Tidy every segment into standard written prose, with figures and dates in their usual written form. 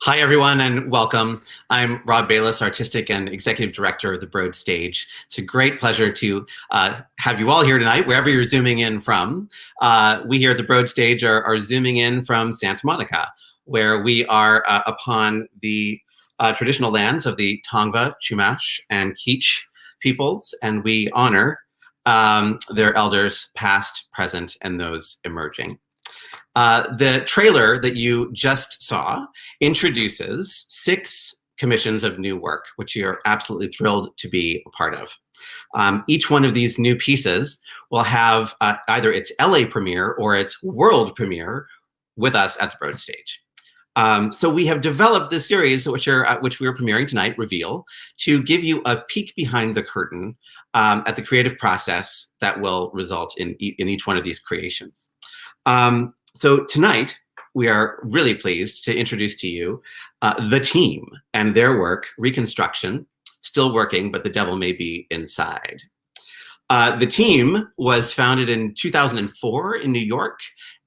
Hi, everyone, and welcome. I'm Rob Bayless, Artistic and Executive Director of the Broad Stage. It's a great pleasure to have you all here tonight, wherever you're zooming in from. We here at the Broad Stage are zooming in from Santa Monica, where we are upon the traditional lands of the Tongva, Chumash, and Kizh peoples, and we honor their elders past, present, and those emerging. The trailer that you just saw introduces 6 commissions of new work, which you're absolutely thrilled to be a part of. Each one of these new pieces will have either its LA premiere or its world premiere with us at the Broad Stage. So we have developed this series, which we are premiering tonight, Reveal, to give you a peek behind the curtain at the creative process that will result in each one of these creations. So tonight, we are really pleased to introduce to you the team and their work, Reconstruction, still working, but the devil may be inside. The team was founded in 2004 in New York,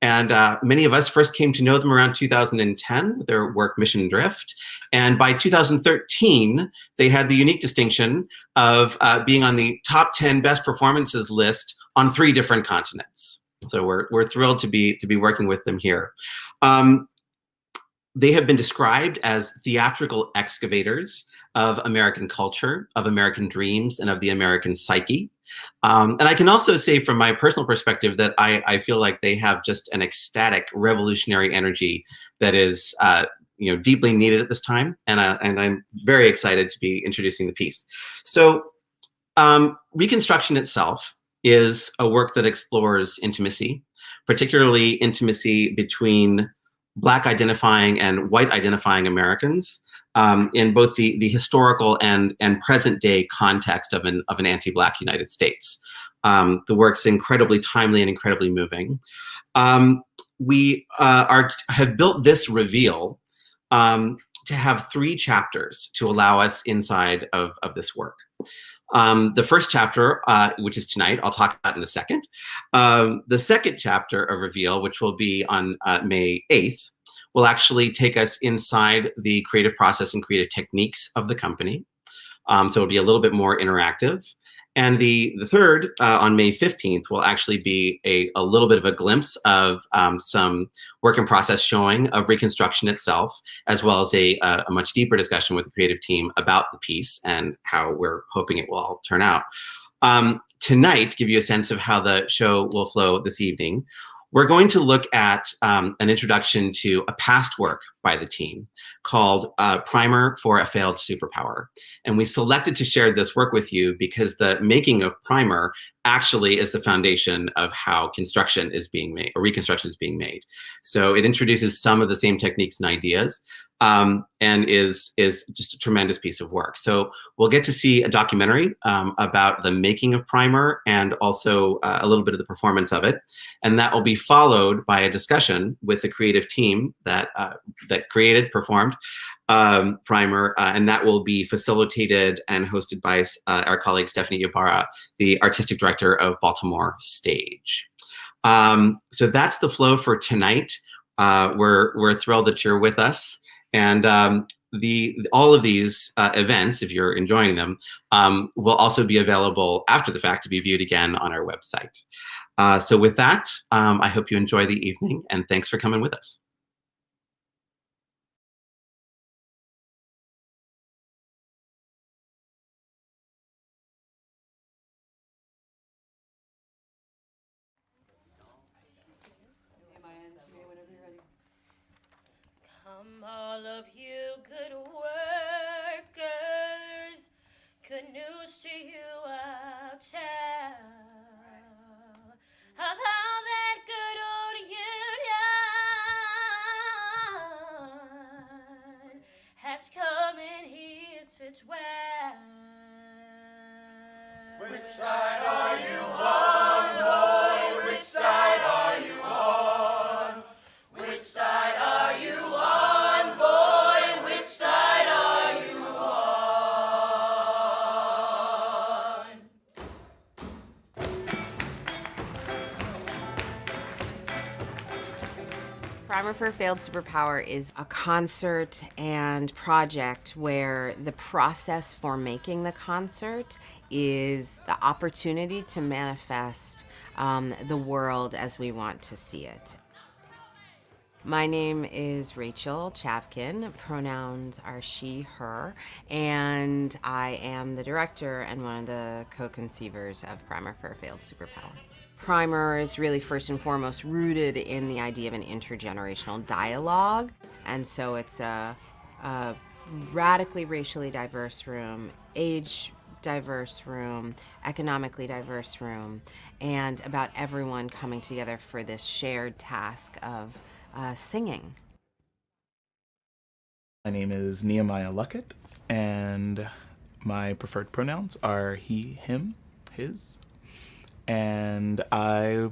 and many of us first came to know them around 2010 with their work Mission Drift. And by 2013, they had the unique distinction of being on the top 10 best performances list on 3 different continents. So we're thrilled to be working with them here. They have been described as theatrical excavators of American culture, of American dreams, and of the American psyche. And I can also say from my personal perspective that I feel like they have just an ecstatic, revolutionary energy that is deeply needed at this time. And I'm very excited to be introducing the piece. So Reconstruction itself is a work that explores intimacy, particularly intimacy between Black identifying and white identifying Americans in both the historical and present day context of an anti-Black United States. The work's incredibly timely and incredibly moving. We have built this reveal to have 3 chapters to allow us inside of this work. The first chapter, which is tonight, I'll talk about in a second. The second chapter of Reveal, which will be on May 8th, will actually take us inside the creative process and creative techniques of the company. So it'll be a little bit more interactive. And the third, on May 15th, will actually be a little bit of a glimpse of some work in process showing of Reconstruction itself, as well as a much deeper discussion with the creative team about the piece and how we're hoping it will all turn out. Tonight, to give you a sense of how the show will flow this evening, we're going to look at an introduction to a past work by the team called Primer for a Failed Superpower. And we selected to share this work with you because the making of Primer actually is the foundation of how construction is being made, or Reconstruction is being made. So it introduces some of the same techniques and ideas, and is just a tremendous piece of work. So we'll get to see a documentary about the making of Primer and also a little bit of the performance of it. And that will be followed by a discussion with the creative team that performed Primer, and that will be facilitated and hosted by our colleague Stephanie Ybarra, the artistic director of Baltimore Stage. So that's the flow for tonight. We're thrilled that you're with us, and all of these events, if you're enjoying them, will also be available after the fact to be viewed again on our website. So with that, I hope you enjoy the evening, and thanks for coming with us. Come all of you good workers, good news to you I'll tell, of how that good old union has come in here to dwell. Which side are you on, boy? Which side are you on? Which side are you on, boy? Which side are you on? Primer for Failed Superpower is a concert and project where the process for making the concert is the opportunity to manifest the world as we want to see it. My name is Rachel Chavkin. Pronouns are she, her, and I am the director and one of the co-conceivers of Primer for a Failed Superpower. Primer is really first and foremost rooted in the idea of an intergenerational dialogue, and so it's a radically racially diverse room, age diverse room, economically diverse room, and about everyone coming together for this shared task of singing. My name is Nehemiah Luckett, and my preferred pronouns are he, him, his. And I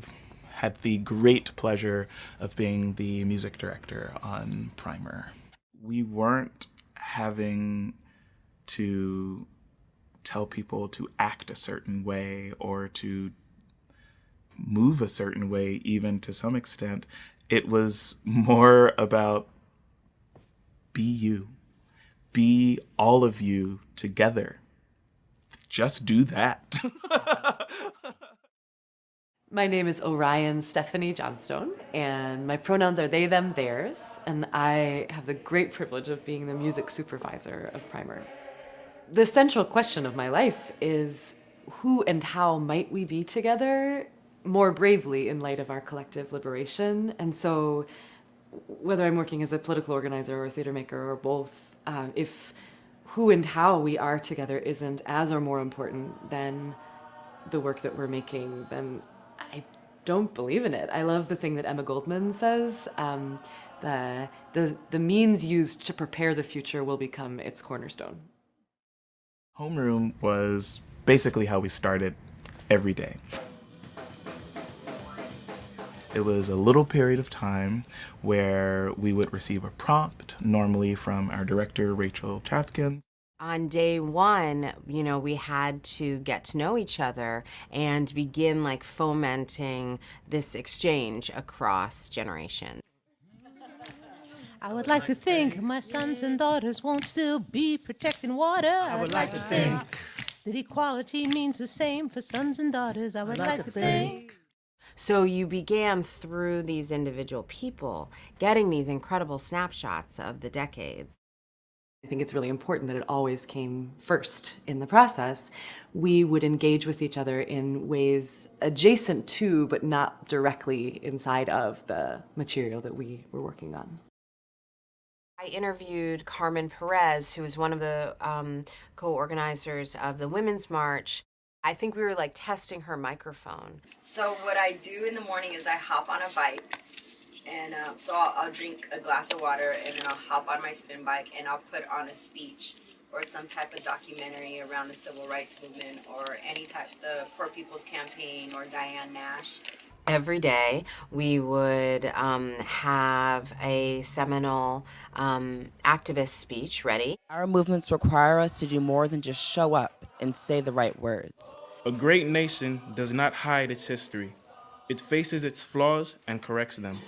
had the great pleasure of being the music director on Primer. We weren't having to tell people to act a certain way or to move a certain way, even to some extent. It was more about be you, be all of you together. Just do that. My name is Orion Stephanie Johnstone, and my pronouns are they, them, theirs, and I have the great privilege of being the music supervisor of Primer. The central question of my life is who and how might we be together more bravely in light of our collective liberation? And so whether I'm working as a political organizer or theater maker or both, if who and how we are together isn't as or more important than the work that we're making, then I don't believe in it. I love the thing that Emma Goldman says, the means used to prepare the future will become its cornerstone. Homeroom was basically how we started every day. It was a little period of time where we would receive a prompt, normally from our director, Rachel Chavkin. On day one, we had to get to know each other and begin fomenting this exchange across generations. I would like to think my sons and daughters won't still be protecting water. I would like to think that equality means the same for sons and daughters. I would like to think. So you began through these individual people getting these incredible snapshots of the decades. I think it's really important that it always came first in the process. We would engage with each other in ways adjacent to, but not directly inside of the material that we were working on. I interviewed Carmen Perez, who was one of the co-organizers of the Women's March. I think we were testing her microphone. So what I do in the morning is I hop on a bike, and so I'll drink a glass of water, and then I'll hop on my spin bike, and I'll put on a speech or some type of documentary around the civil rights movement or any type, the Poor People's Campaign or Diane Nash. Every day we would have a seminal activist speech ready. Our movements require us to do more than just show up and say the right words. A great nation does not hide its history. It faces its flaws and corrects them.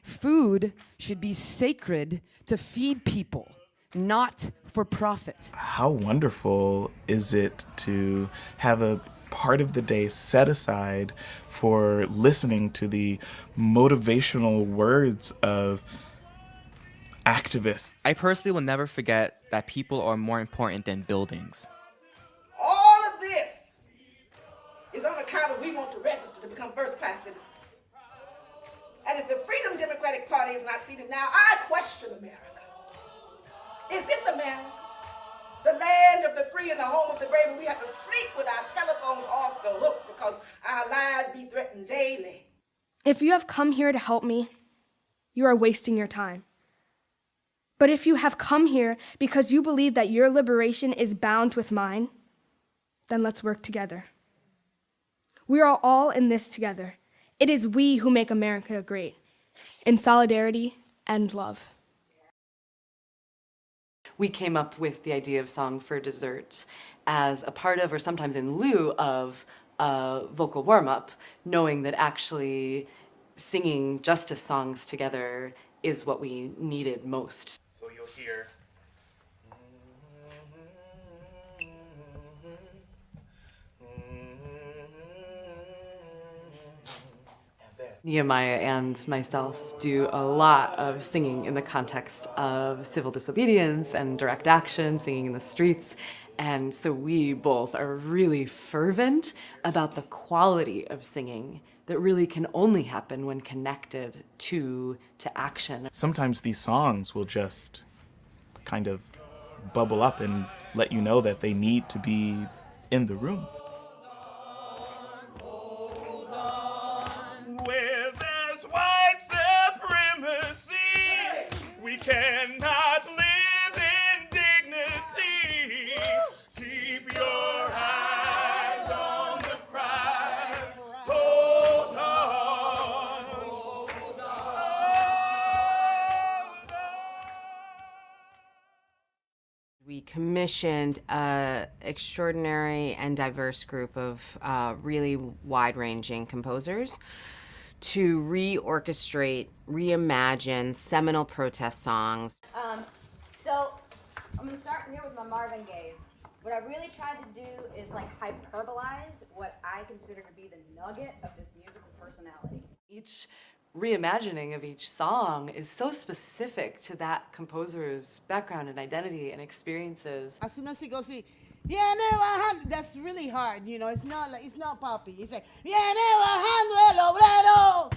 Food should be sacred to feed people, not for profit. How wonderful is it to have a part of the day set aside for listening to the motivational words of activists. I personally will never forget that people are more important than buildings. All of this is on account of we want to register to become first-class citizens. And if the Freedom Democratic Party is not seated now, I question America. Is this America? The land of the free and the home of the brave, and we have to sleep with our telephones off the hook because our lives be threatened daily. If you have come here to help me, you are wasting your time. But if you have come here because you believe that your liberation is bound with mine, then let's work together. We are all in this together. It is we who make America great, in solidarity and love. We came up with the idea of Song for Dessert as a part of, or sometimes in lieu of, a vocal warm-up, knowing that actually singing justice songs together is what we needed most. So you'll hear. Nehemiah and myself do a lot of singing in the context of civil disobedience and direct action, singing in the streets. And so we both are really fervent about the quality of singing that really can only happen when connected to action. Sometimes these songs will just kind of bubble up and let you know that they need to be in the room. Where there's white supremacy, we cannot live in dignity. Keep your eyes on the prize. Hold on. Hold on. We commissioned an extraordinary and diverse group of really wide-ranging composers to reorchestrate, reimagine seminal protest songs. So I'm gonna start here with my Marvin Gaye's. What I really tried to do is like hyperbolize what I consider to be the nugget of this musical personality. Each reimagining of each song is so specific to that composer's background and identity and experiences. As soon as he goes, viene bajando, that's really hard, you know, it's not poppy. It's like, viene bajando el obrero,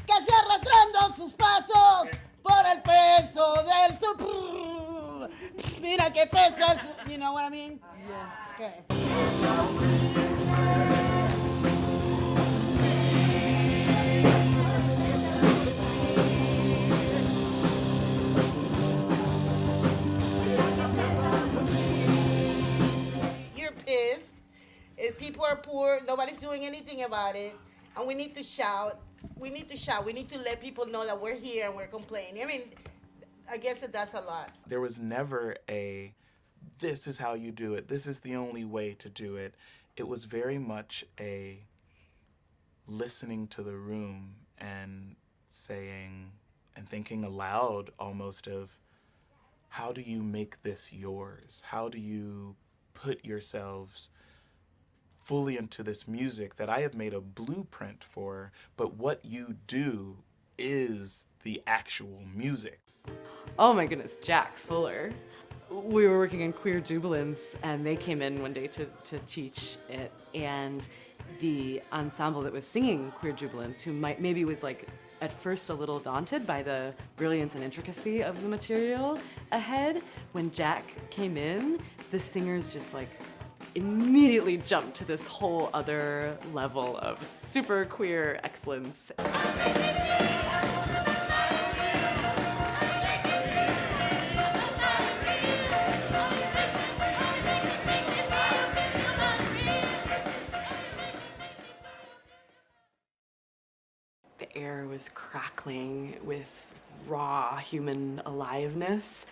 que se arrastrando sus pasos por el peso del mira que pesa, you know what I mean? Yeah. Okay. Pissed. If people are poor, nobody's doing anything about it, and we need to shout. We need to shout. We need to let people know that we're here and we're complaining. I mean, I guess that's a lot. There was never a, this is how you do it, this is the only way to do it. It was very much a listening to the room and saying and thinking aloud almost of, how do you make this yours? How do you put yourselves fully into this music that I have made a blueprint for, but what you do is the actual music. Oh my goodness, Jack Fuller. We were working in Queer Jubilance and they came in one day to teach it, and the ensemble that was singing Queer Jubilance, who maybe was like at first a little daunted by the brilliance and intricacy of the material ahead, when Jack came in, the singers just like immediately jumped to this whole other level of super queer excellence. The air was crackling with raw human aliveness.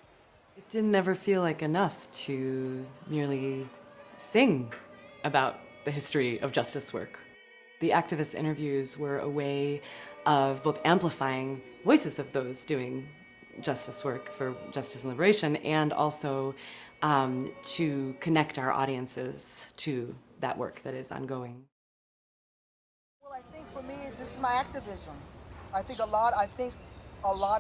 It didn't ever feel like enough to merely sing about the history of justice work. The activist interviews were a way of both amplifying voices of those doing justice work for justice and liberation, and also to connect our audiences to that work that is ongoing. Well, I think for me, this is my activism. I think a lot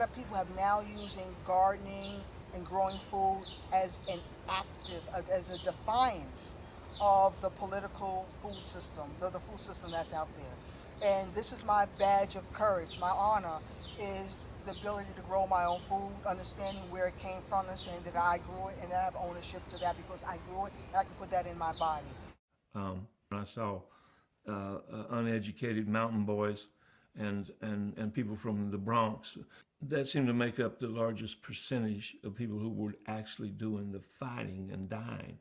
of people have now using gardening and growing food as an active, as a defiance of the political food system, the food system that's out there. And this is my badge of courage. My honor is the ability to grow my own food, understanding where it came from, understanding that I grew it and that I have ownership to that because I grew it and I can put that in my body. I saw uneducated mountain boys and people from the Bronx. That seemed to make up the largest percentage of people who were actually doing the fighting and dying.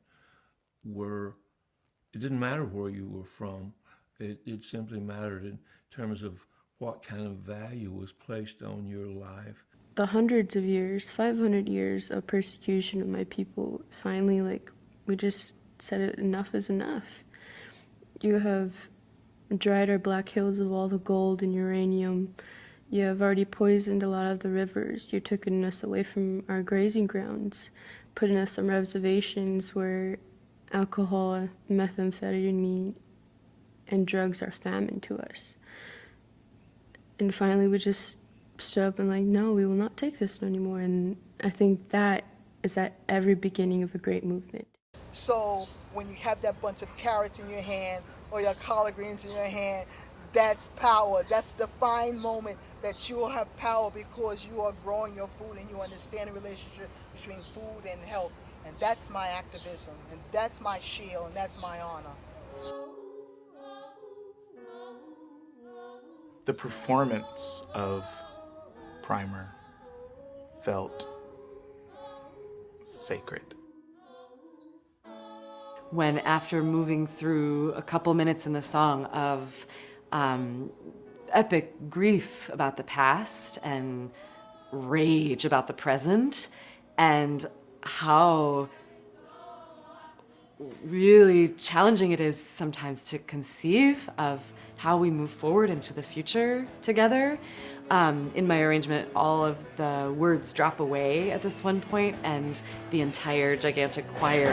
It didn't matter where you were from. It simply mattered in terms of what kind of value was placed on your life. The hundreds of years, 500 years of persecution of my people, finally, we just said enough is enough. You have dried our black hills of all the gold and uranium. You have already poisoned a lot of the rivers. You've taken us away from our grazing grounds, putting us on reservations where alcohol, methamphetamine, and drugs are famine to us. And finally, we just stood up and like, no, we will not take this anymore. And I think that is at every beginning of a great movement. So when you have that bunch of carrots in your hand or your collard greens in your hand, that's power. That's the defined moment that you will have power because you are growing your food and you understand the relationship between food and health. And that's my activism, and that's my shield, and that's my honor. The performance of Primer felt sacred. When after moving through a couple minutes in the song of epic grief about the past and rage about the present, and how really challenging it is sometimes to conceive of how we move forward into the future together. In my arrangement, all of the words drop away at this one point, and the entire gigantic choir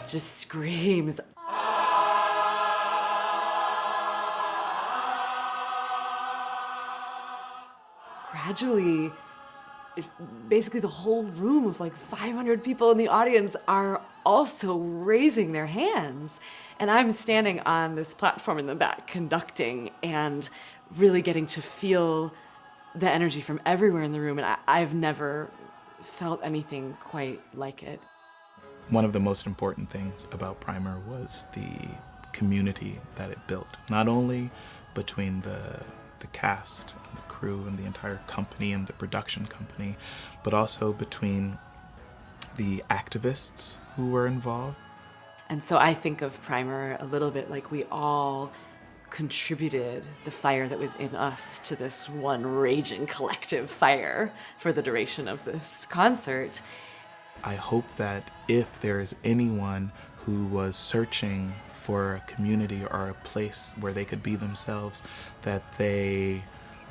just screams. Gradually, basically the whole room of like 500 people in the audience are also raising their hands. And I'm standing on this platform in the back conducting and really getting to feel the energy from everywhere in the room. And I've never felt anything quite like it. One of the most important things about Primer was the community that it built, not only between the cast and the crew and the entire company and the production company, but also between the activists who were involved. And so I think of Primer a little bit like we all contributed the fire that was in us to this one raging collective fire for the duration of this concert. I hope that if there is anyone who was searching for a community or a place where they could be themselves, that they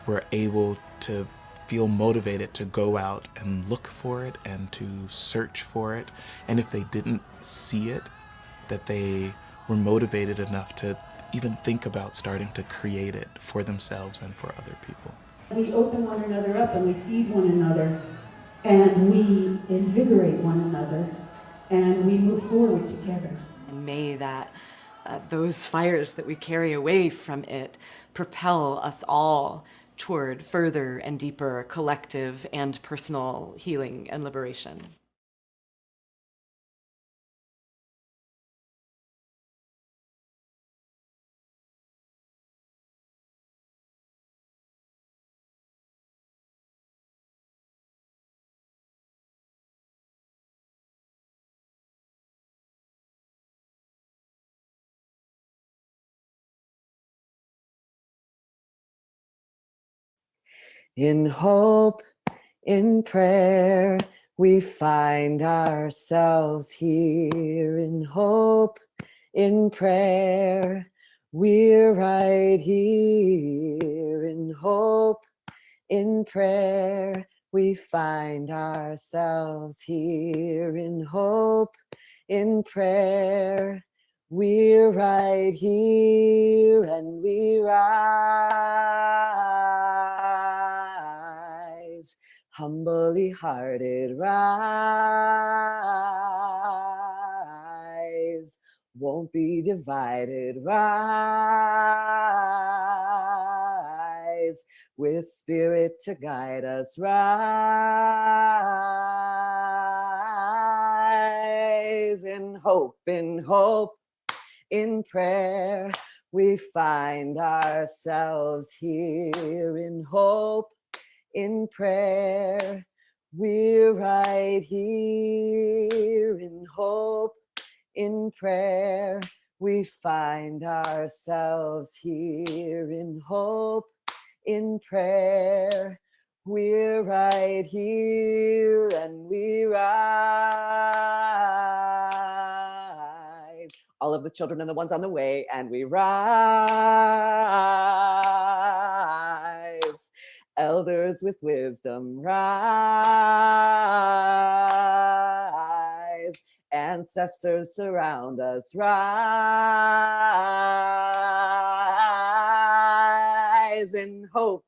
were able to feel motivated to go out and look for it and to search for it. And if they didn't see it, that they were motivated enough to even think about starting to create it for themselves and for other people. We open one another up and we feed one another and we invigorate one another and we move forward together. And may that those fires that we carry away from it propel us all toward further and deeper collective and personal healing and liberation. In hope, in prayer, we find ourselves here. In hope, in prayer, we're right here. In hope, in prayer, we find ourselves here. In hope, in prayer, we're right here and we rise, humbly hearted rise, won't be divided, rise, with spirit to guide us, rise, in hope, in prayer, we find ourselves here. In hope, in prayer, we're right here. In hope, in prayer, we find ourselves here. In hope, in prayer, we're right here and we rise. All of love the children and the ones on the way, and we rise. Elders with wisdom, rise. Ancestors surround us, rise. In hope,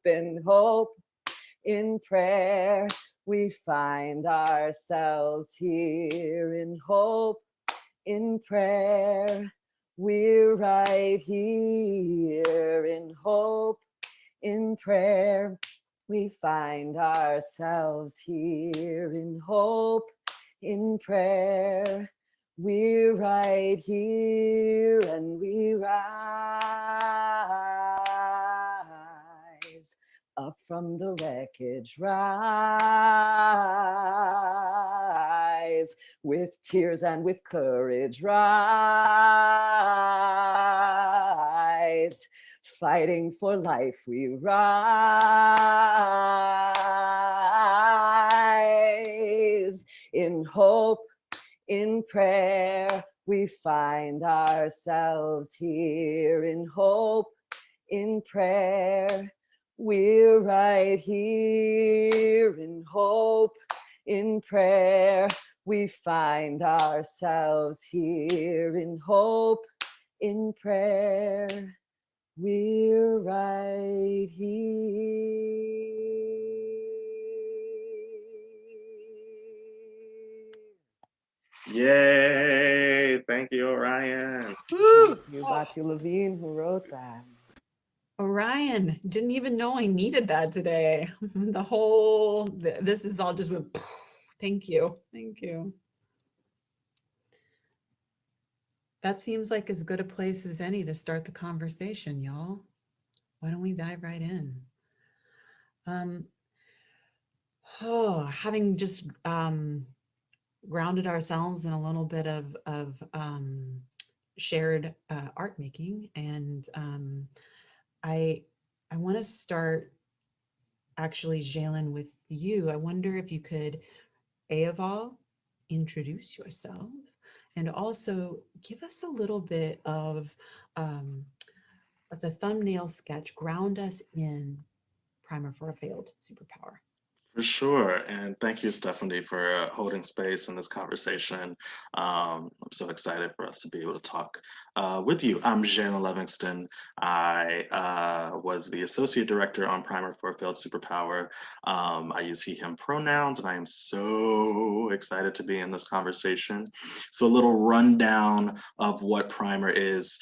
in prayer, we find ourselves here. In hope, in prayer, we're right here. In hope, in prayer, we find ourselves here. In hope, in prayer, we're right here, and we rise up from the wreckage, rise with tears and with courage, rise fighting for life, we rise. In hope, in prayer, we find ourselves here. In hope, in prayer, we're right here. In hope, in prayer, we find ourselves here. In hope, in prayer, we're right here. Yay! Thank you, Orion. Thank you, Batu Levine, who wrote that. Orion, didn't even know I needed that today. This is all just went, thank you. Thank you. That seems like as good a place as any to start the conversation, y'all. Why don't we dive right in? Having just grounded ourselves in a little bit of shared art making, and I want to start actually, Zhailon, with you. I wonder if you could, of all, introduce yourself, and also give us a little bit of the thumbnail sketch, ground us in Primer for a Failed Superpower. For sure. And thank you, Stephanie, for holding space in this conversation. I'm so excited for us to be able to talk with you. I'm Zhailon Levingston. I was the Associate Director on Primer for a Failed Superpower. I use he, him pronouns, and I am so excited to be in this conversation. So a little rundown of what Primer is.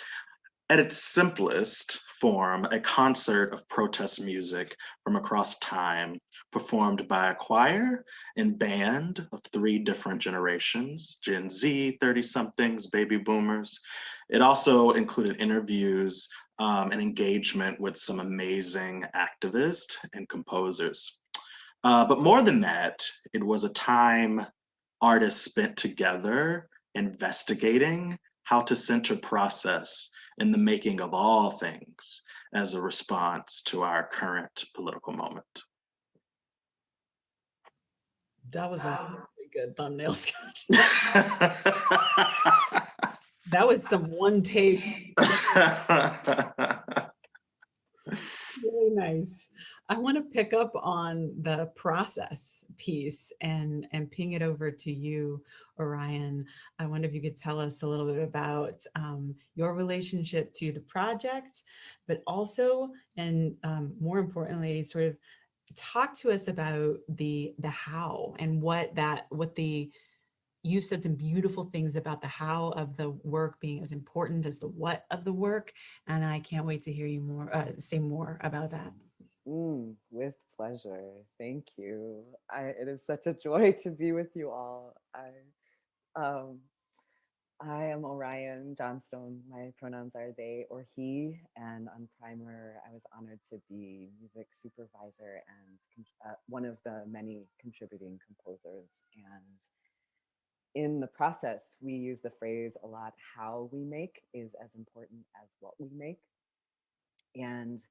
At its simplest form, a concert of protest music from across time, performed by a choir and band of 3 different generations: Gen Z, 30-somethings, baby boomers. It also included interviews and engagement with some amazing activists and composers. But more than that, it was a time artists spent together investigating how to center process in the making of all things as a response to our current political moment. That was a really good thumbnail sketch. That was some one take. Really nice. I want to pick up on the process piece and ping it over to you, Orion. I wonder if you could tell us a little bit about your relationship to the project, but also, and more importantly, sort of talk to us about the how and you've said some beautiful things about the how of the work being as important as the what of the work. And I can't wait to hear you say more about that. With pleasure. Thank you. It is such a joy to be with you all. I am Orion Johnstone. My pronouns are they or he, and on Primer, I was honored to be music supervisor and one of the many contributing composers. And in the process, we use the phrase a lot: how we make is as important as what we make. And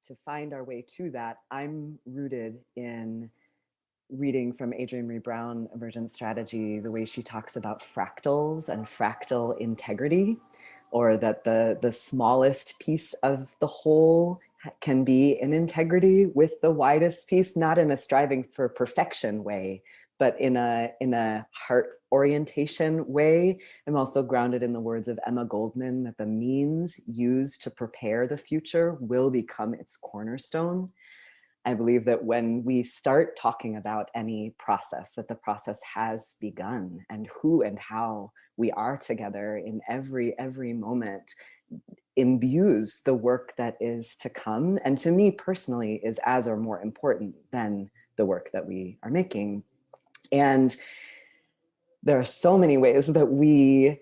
to find our way to that, I'm rooted in reading from Adrienne Maree Brown, Emergent Strategy, the way she talks about fractals and fractal integrity, or that the smallest piece of the whole can be in integrity with the widest piece, not in a striving for perfection way, but in a heart orientation way. I'm also grounded in the words of Emma Goldman that the means used to prepare the future will become its cornerstone. I believe that when we start talking about any process, that the process has begun, and who and how we are together in every moment imbues the work that is to come, and to me personally is as or more important than the work that we are making. And there are so many ways that we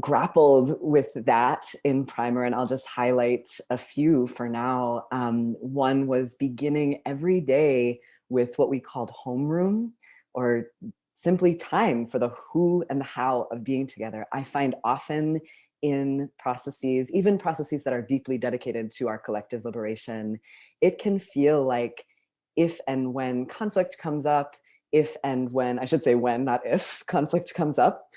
grappled with that in Primer, and I'll just highlight a few for now. One was beginning every day with what we called homeroom, or simply time for the who and the how of being together. I find often in processes, even processes that are deeply dedicated to our collective liberation, it can feel like if and when conflict comes up, if and when, I should say when, not if, conflict comes up,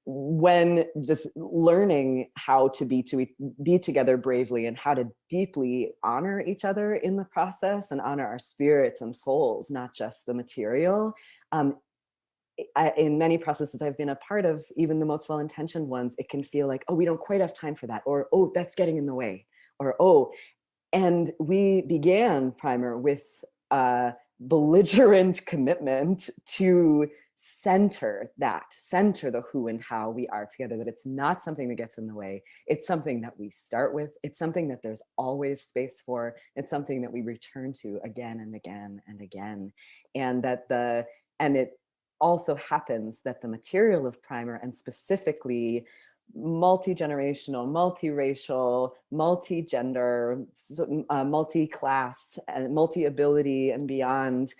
when just learning how to be together bravely and how to deeply honor each other in the process and honor our spirits and souls, not just the material. In many processes I've been a part of, even the most well-intentioned ones, it can feel like, oh, we don't quite have time for that, or oh, that's getting in the way, or oh. And we began Primer with belligerent commitment to center the who and how we are together, that it's not something that gets in the way. It's something that we start with. It's something that there's always space for. It's something that we return to again and again and again. And it also happens that the material of Primer, and specifically multi-generational, multiracial, multi-gender, multi-class, and multi-ability and beyond,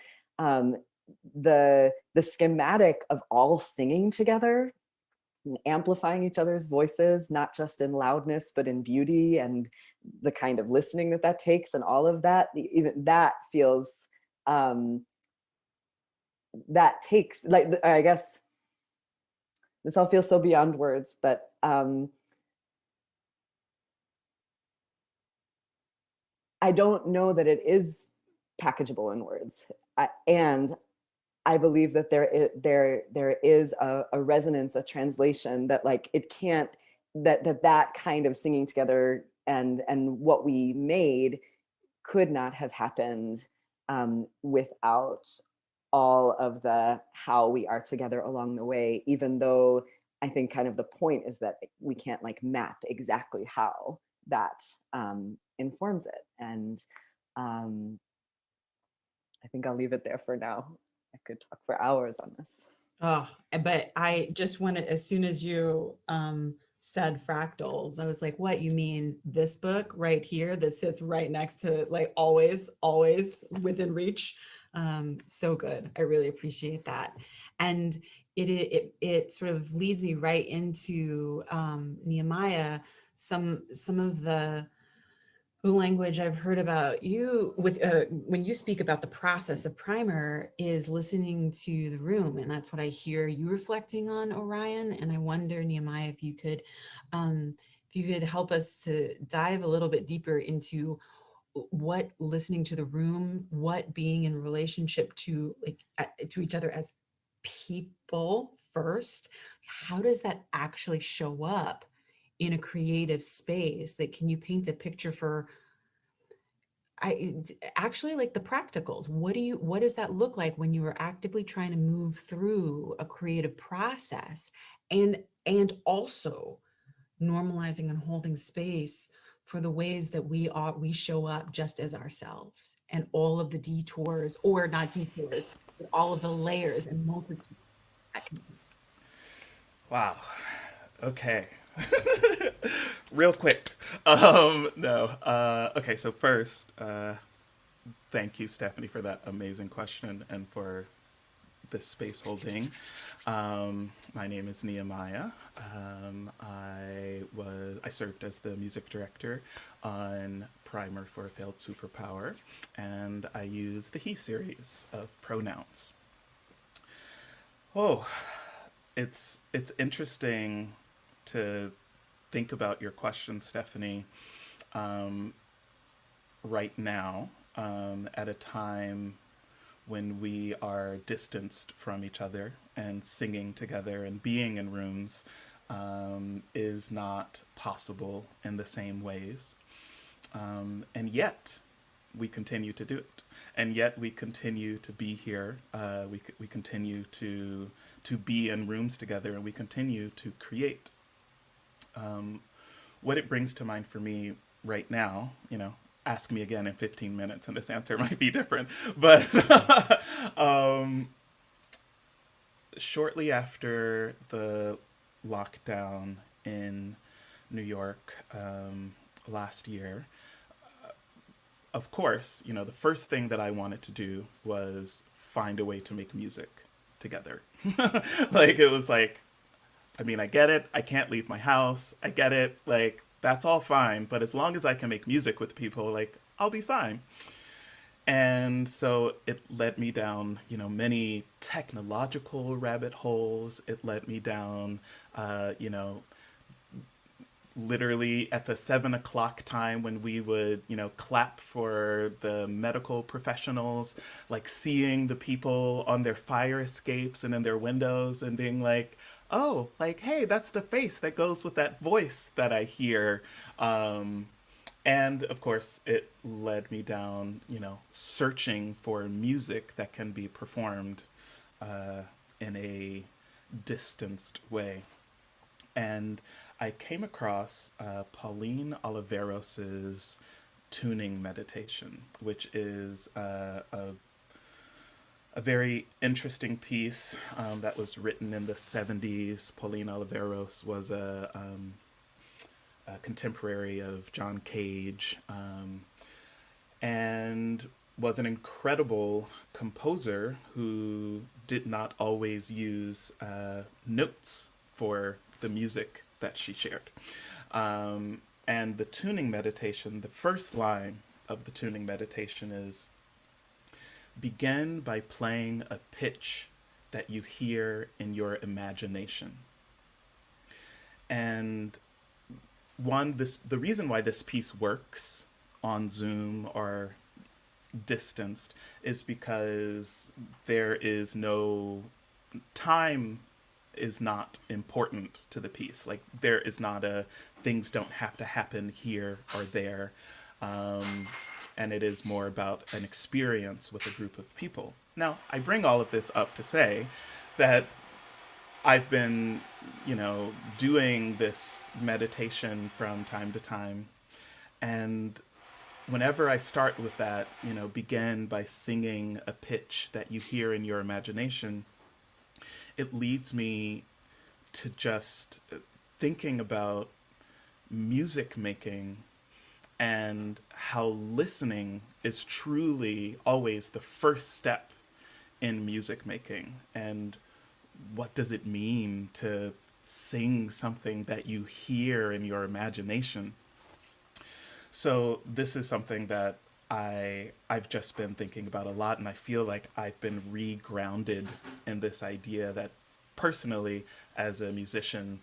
the schematic of all singing together and amplifying each other's voices, not just in loudness, but in beauty, and the kind of listening that takes, and all of that, even that feels, that takes, like, I guess, this all feels so beyond words, but I don't know that it is packageable in words. And I believe that there is a resonance, a translation that, like, it can't, that kind of singing together and what we made could not have happened without all of the how we are together along the way, even though I think kind of the point is that we can't like map exactly how that informs it. And I think I'll leave it there for now. I could talk for hours on this. Oh, but I just wanted, as soon as you said fractals, I was like, what, you mean this book right here that sits right next to, like, always within reach? So good. I really appreciate that. And it sort of leads me right into Nehemiah. Some of the language I've heard about you with when you speak about the process of Primer is listening to the room, and that's what I hear you reflecting on, Orion. And I wonder, Nehemiah, if you could help us to dive a little bit deeper into what listening to the room, what being in relationship to, like, to each other as people first, how does that actually show up in a creative space? Like, can you paint a picture for actually, like, the practicals? What does that look like when you are actively trying to move through a creative process, and also normalizing and holding space for the ways that we show up just as ourselves, and all of the detours, or not detours, but all of the layers and multitude. Wow. Okay. Real quick. No. Okay, so first, thank you, Stephanie, for that amazing question and for this space holding. My name is Nehemiah. I served as the music director on Primer for Failed Superpower, and I use the he series of pronouns. Oh, it's interesting to think about your question, Stephanie, right now, at a time when we are distanced from each other, and singing together and being in rooms is not possible in the same ways. And yet we continue to do it. And yet we continue to be here. We continue to be in rooms together, and we continue to create. What it brings to mind for me right now, ask me again in 15 minutes and this answer might be different. But shortly after the lockdown in New York last year, of course, the first thing that I wanted to do was find a way to make music together. It was like, I get it. I can't leave my house. I get it. That's all fine. But as long as I can make music with people, I'll be fine. And so it led me down, many technological rabbit holes. It led me down, literally at the 7 o'clock time when we would, clap for the medical professionals, seeing the people on their fire escapes and in their windows and being like, oh, hey, that's the face that goes with that voice that I hear. And of course, it led me down, searching for music that can be performed in a distanced way. And I came across Pauline Oliveros's tuning meditation, which is a very interesting piece that was written in the 70s. Pauline Oliveros was a contemporary of John Cage, and was an incredible composer who did not always use notes for the music that she shared. And the tuning meditation, the first line of the tuning meditation is, begin by playing a pitch that you hear in your imagination. And the reason why this piece works on Zoom or distanced is because there is no time is not important to the piece. There is not things don't have to happen here or there. And it is more about an experience with a group of people. Now, I bring all of this up to say that I've been, doing this meditation from time to time. And whenever I start with that, begin by singing a pitch that you hear in your imagination, it leads me to just thinking about music making and how listening is truly always the first step in music making. And what does it mean to sing something that you hear in your imagination? So this is something that I've just been thinking about a lot, and I feel like I've been re-grounded in this idea that personally, as a musician,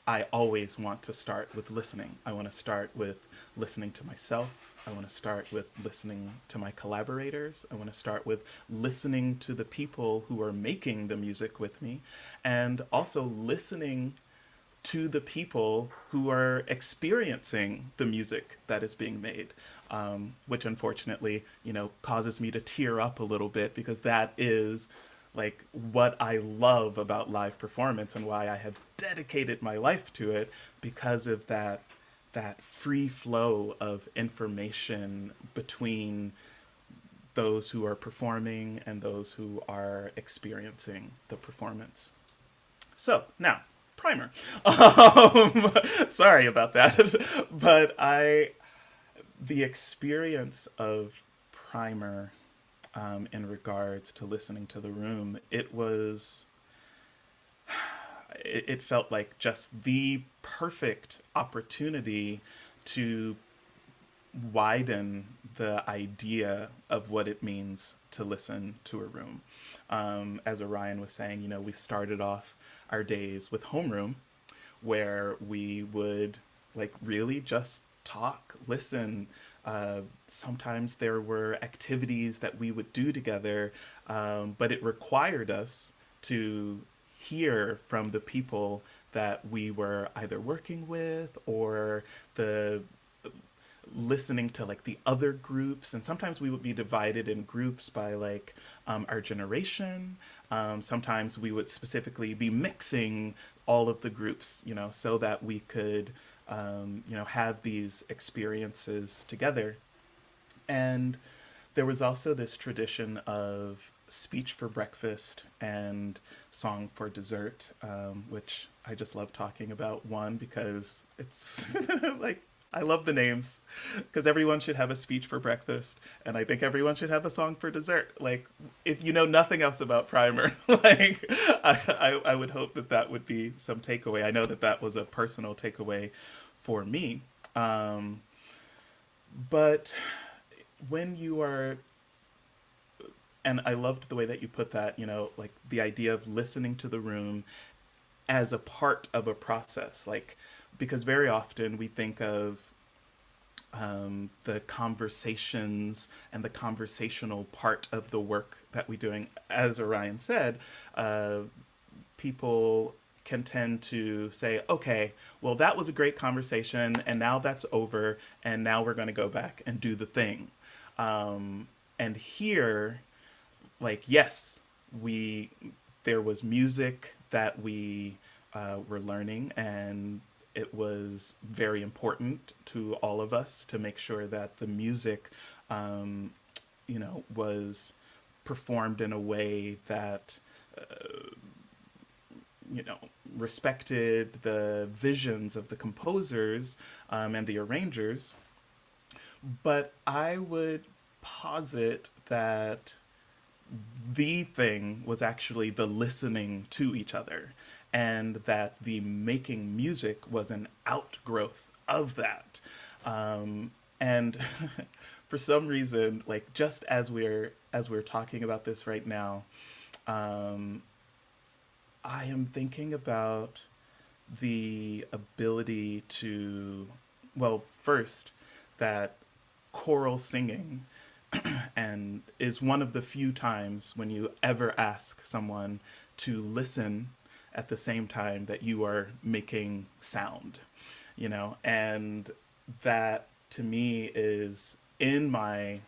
I always want to start with listening. I want to start with listening to myself. I want to start with listening to my collaborators. I want to start with listening to the people who are making the music with me, and also listening to the people who are experiencing the music that is being made, which unfortunately, causes me to tear up a little bit, because that is what I love about live performance and why I have dedicated my life to it, because of that free flow of information between those who are performing and those who are experiencing the performance. So now, Primer. Sorry about that, but the experience of Primer in regards to listening to the room, it felt like just the perfect opportunity to widen the idea of what it means to listen to a room. As Orion was saying, you know, we started off our days with homeroom, where we would like really just talk, listen. Sometimes there were activities that we would do together, but it required us to hear from the people that we were either working with, or the listening to like the other groups. And sometimes we would be divided in groups by like our generation. Sometimes we would specifically be mixing all of the groups, you know, so that we could you know, have these experiences together. And there was also this tradition of speech for breakfast and song for dessert, which I just love talking about. One, because it's like, I love the names, because everyone should have a speech for breakfast, and I think everyone should have a song for dessert. Like, if you know nothing else about Primer, like, I would hope that that would be some takeaway. I know that that was a personal takeaway for me. But when you are, and I loved the way that you put that, you know, like the idea of listening to the room as a part of a process, like, because very often we think of the conversations and the conversational part of the work that we're doing. As Orion said, people can tend to say, okay, well, that was a great conversation, and now that's over, and now we're going to go back and do the thing. And here, like, yes, there was music that we were learning, and it was very important to all of us to make sure that the music, you know, was performed in a way that, you know, respected the visions of the composers and the arrangers. But I would posit that the thing was actually the listening to each other, and that the making music was an outgrowth of that. And for some reason, like, just as we're talking about this right now, I am thinking about the ability to, well, first, that choral singing and is one of the few times when you ever ask someone to listen at the same time that you are making sound, you know, and that to me is in my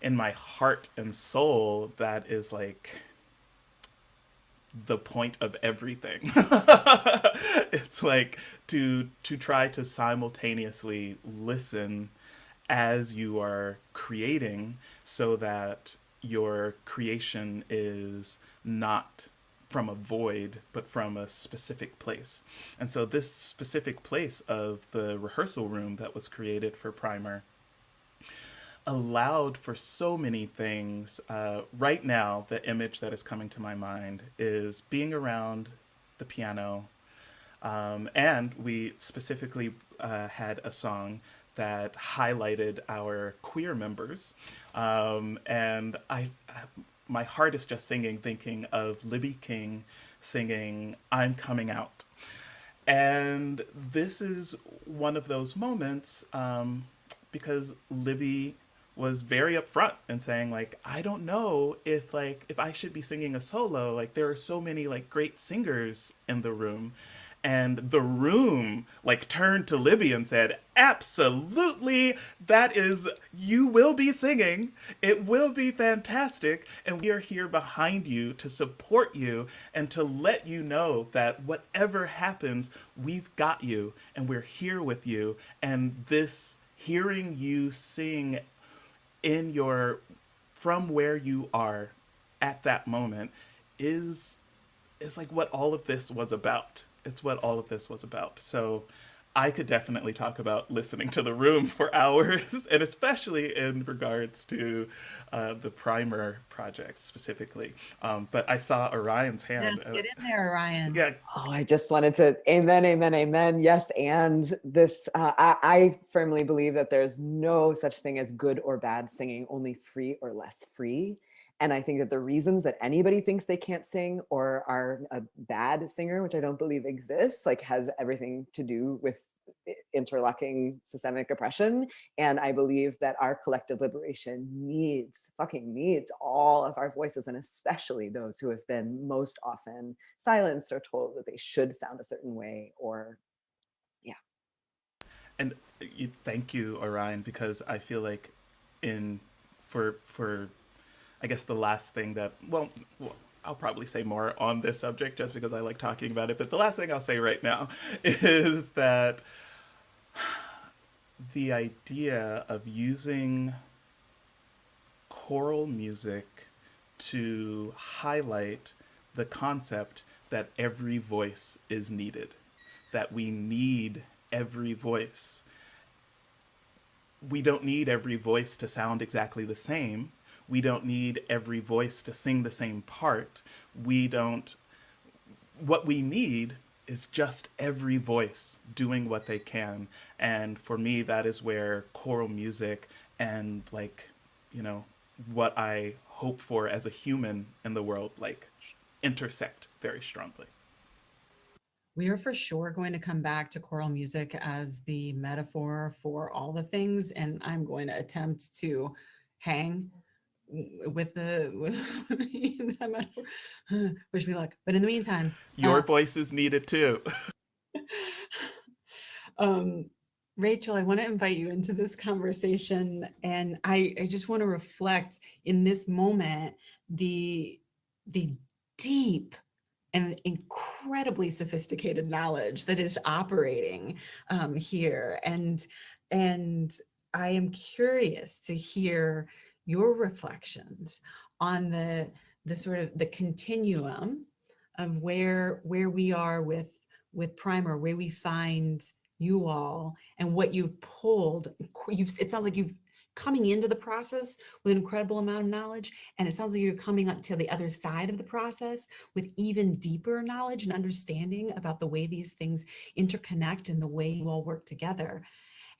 heart and soul, that is like the point of everything. It's like to try to simultaneously listen as you are creating, so that your creation is not from a void, but from a specific place. And so this specific place of the rehearsal room that was created for Primer allowed for so many things. Right now, the image that is coming to my mind is being around the piano. And we specifically had a song that highlighted our queer members. And my heart is just thinking of Libby King singing "I'm Coming Out." And this is one of those moments, because Libby was very upfront and saying, like, I don't know if I should be singing a solo. Like, there are so many like great singers in the room. And the room like turned to Libby and said, absolutely, you will be singing. It will be fantastic. And we are here behind you to support you and to let you know that whatever happens, we've got you and we're here with you. And this hearing you sing from where you are at that moment is like what all of this was about. It's what all of this was about. So I could definitely talk about listening to the room for hours, and especially in regards to the Primer project specifically. But I saw Orion's hand. Yes, get in there, Orion. Yeah. Oh, I just wanted to amen, amen, amen. Yes, and this, I firmly believe that there's no such thing as good or bad singing, only free or less free. And I think that the reasons that anybody thinks they can't sing or are a bad singer, which I don't believe exists, like has everything to do with interlocking systemic oppression. And I believe that our collective liberation fucking needs all of our voices, and especially those who have been most often silenced or told that they should sound a certain way, or yeah. And thank you, Orion, because I feel like for I guess the last thing that, well, I'll probably say more on this subject just because I like talking about it, but the last thing I'll say right now is that the idea of using choral music to highlight the concept that every voice is needed, that we need every voice. We don't need every voice to sound exactly the same. We don't need every voice to sing the same part. What we need is just every voice doing what they can. And for me, that is where choral music and what I hope for as a human in the world, intersect very strongly. We are for sure going to come back to choral music as the metaphor for all the things, and I'm going to attempt to hang with that metaphor. Wish me luck. But in the meantime, your voice is needed too. Rachel, I want to invite you into this conversation, and I just want to reflect in this moment the deep and incredibly sophisticated knowledge that is operating here. And I am curious to hear your reflections on the sort of the continuum of where we are with Primer, where we find you all, and what you've pulled. It sounds like you've coming into the process with an incredible amount of knowledge, and it sounds like you're coming up to the other side of the process with even deeper knowledge and understanding about the way these things interconnect and the way you all work together.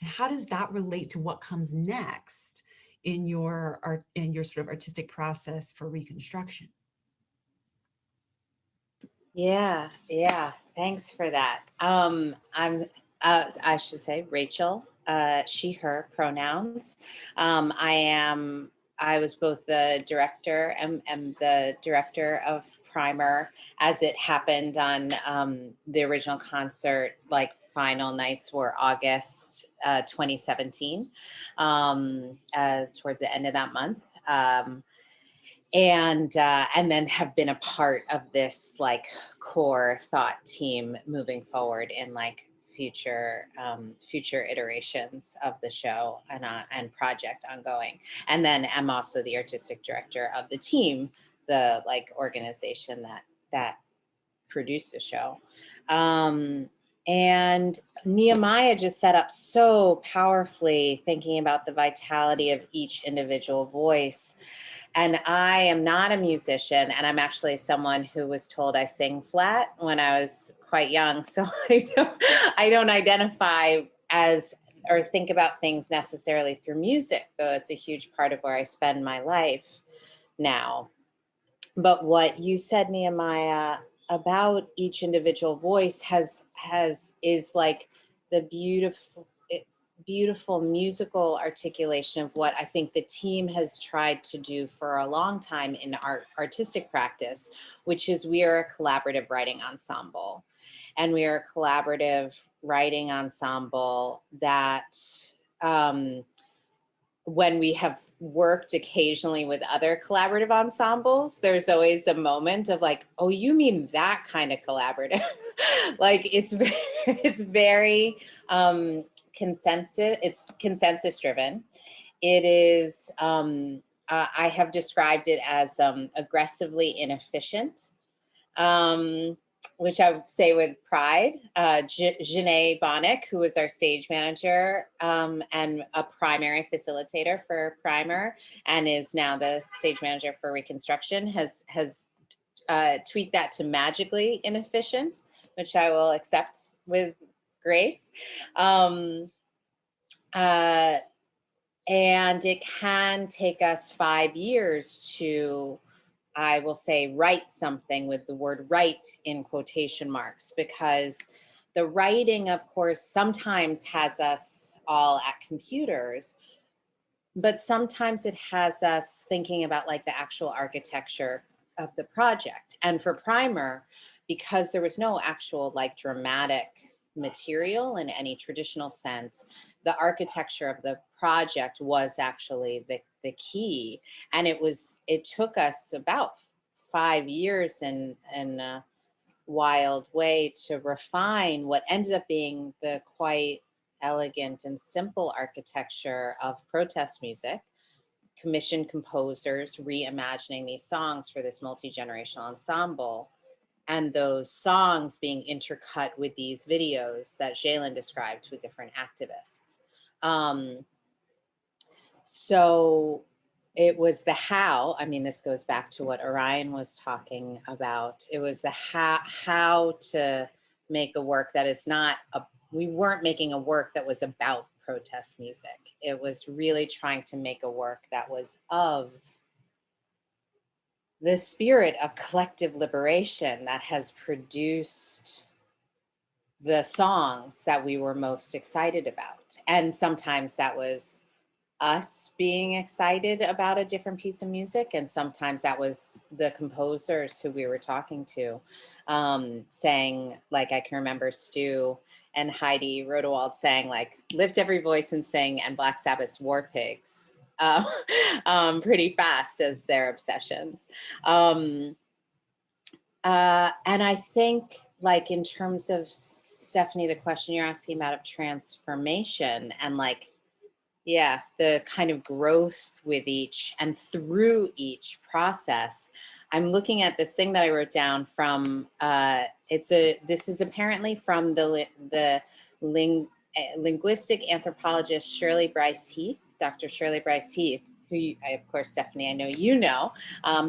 And how does that relate to what comes next in your art, in your sort of artistic process for Reconstruction? Yeah, thanks for that. I should say Rachel, she, her pronouns. I was both the director and the director of Primer as it happened on the original concert. Like final nights were August 2017, towards the end of that month. And then have been a part of this like core thought team moving forward in like future iterations of the show and project ongoing. And then I'm also the artistic director of the team, the like organization that produced the show. And Nehemiah just set up so powerfully, thinking about the vitality of each individual voice. And I am not a musician, and I'm actually someone who was told I sing flat when I was quite young. So I don't identify as or think about things necessarily through music, though it's a huge part of where I spend my life now. But what you said, Nehemiah, about each individual voice is like the beautiful musical articulation of what I think the team has tried to do for a long time in our artistic practice, which is we are a collaborative writing ensemble. And we are a collaborative writing ensemble that when we have worked occasionally with other collaborative ensembles, there's always a moment of like, oh, you mean that kind of collaborative? Like it's very consensus driven. It is, I have described it as aggressively inefficient. which I would say with pride. Janae Bonnick, who was our stage manager and a primary facilitator for Primer, and is now the stage manager for Reconstruction, has tweaked that to magically inefficient, which I will accept with grace. And it can take us 5 years to, I will say, write something with the word write in quotation marks, because the writing, of course, sometimes has us all at computers, but sometimes it has us thinking about like the actual architecture of the project. And for Primer, because there was no actual like dramatic material in any traditional sense, the architecture of the project was actually the key. And it took us about 5 years in a wild way to refine what ended up being the quite elegant and simple architecture of protest music, commission composers reimagining these songs for this multi-generational ensemble, and those songs being intercut with these videos that Zhailon described with different activists. So it was the how. I mean, this goes back to what Orion was talking about. It was the how to make a work that is not we weren't making a work that was about protest music. It was really trying to make a work that was of the spirit of collective liberation that has produced the songs that we were most excited about. And sometimes that was us being excited about a different piece of music, and sometimes that was the composers who we were talking to saying, like, I can remember Stu and Heidi Rodewald saying, like, lift every voice and sing, and Black Sabbath's War Pigs pretty fast as their obsessions. And I think, like, in terms of, Stephanie, the question you're asking about of transformation and like, yeah, the kind of growth with each and through each process. I'm looking at this thing that I wrote down from, this is apparently from the linguistic anthropologist Shirley Bryce Heath, Dr. Shirley Bryce Heath, who, of course, Stephanie, I know you know,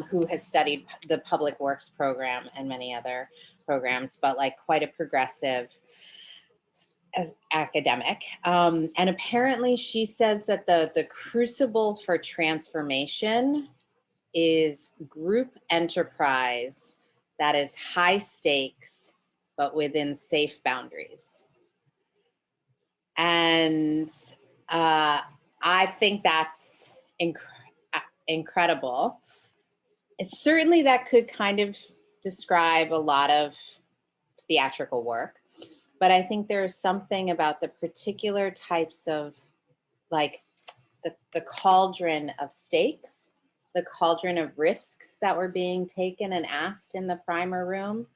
who has studied the public works program and many other programs, but like quite a progressive academic. And apparently she says that the crucible for transformation is group enterprise that is high stakes, but within safe boundaries. And I think that's incredible. Certainly that could kind of describe a lot of theatrical work. But I think there's something about the particular types of, like, the cauldron of stakes, the cauldron of risks that were being taken and asked in the Primer room,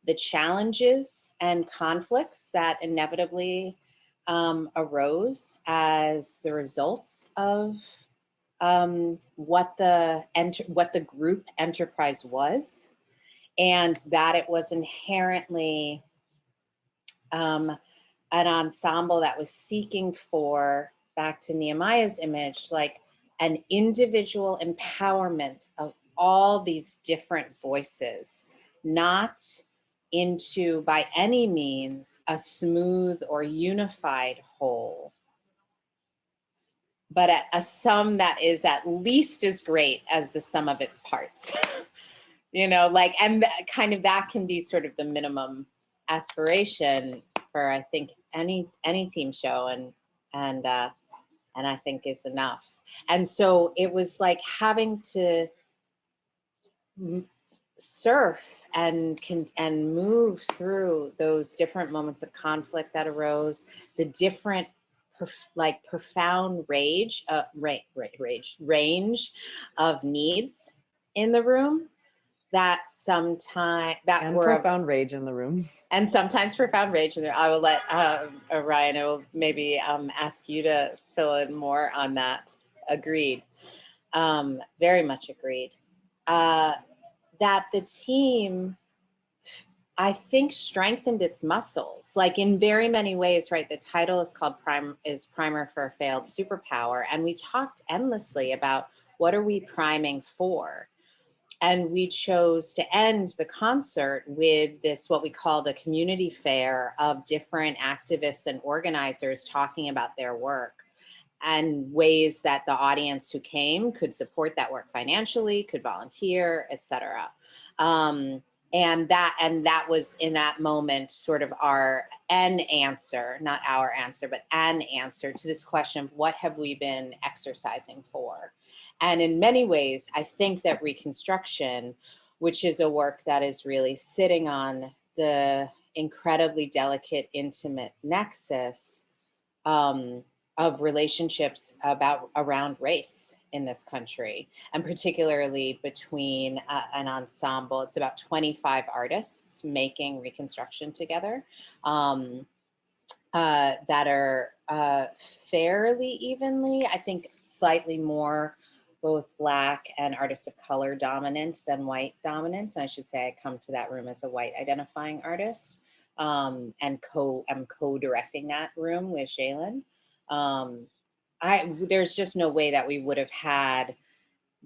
the challenges and conflicts that inevitably arose as the results of what the group enterprise was, and that it was inherently an ensemble that was seeking for, back to Nehemiah's image, like an individual empowerment of all these different voices, not into by any means a smooth or unified whole, but a sum that is at least as great as the sum of its parts. You know, like, and kind of that can be sort of the minimum aspiration for, I think, any team show, and I think is enough. And so it was like having to surf and move through those different moments of conflict that arose, the different profound range of needs in the room. That sometimes profound rage in the room. And sometimes profound rage in there. I will let Orion, I will maybe ask you to fill in more on that. Agreed. Very much agreed. That the team I think strengthened its muscles, like in very many ways, right? The title is called Primer for a Failed Superpower. And we talked endlessly about what are we priming for? And we chose to end the concert with this, what we called a community fair of different activists and organizers talking about their work and ways that the audience who came could support that work financially, could volunteer, et cetera. And that was in that moment sort of an answer, not our answer, but an answer to this question of what have we been exercising for? And in many ways, I think that Reconstruction, which is a work that is really sitting on the incredibly delicate, intimate nexus of relationships around race in this country, and particularly between an ensemble. It's about 25 artists making Reconstruction together that are fairly evenly, I think slightly more both Black and artists of color dominant than white dominant. And I should say I come to that room as a white identifying artist and am co-directing that room with Zhailon. There's just no way that we would have had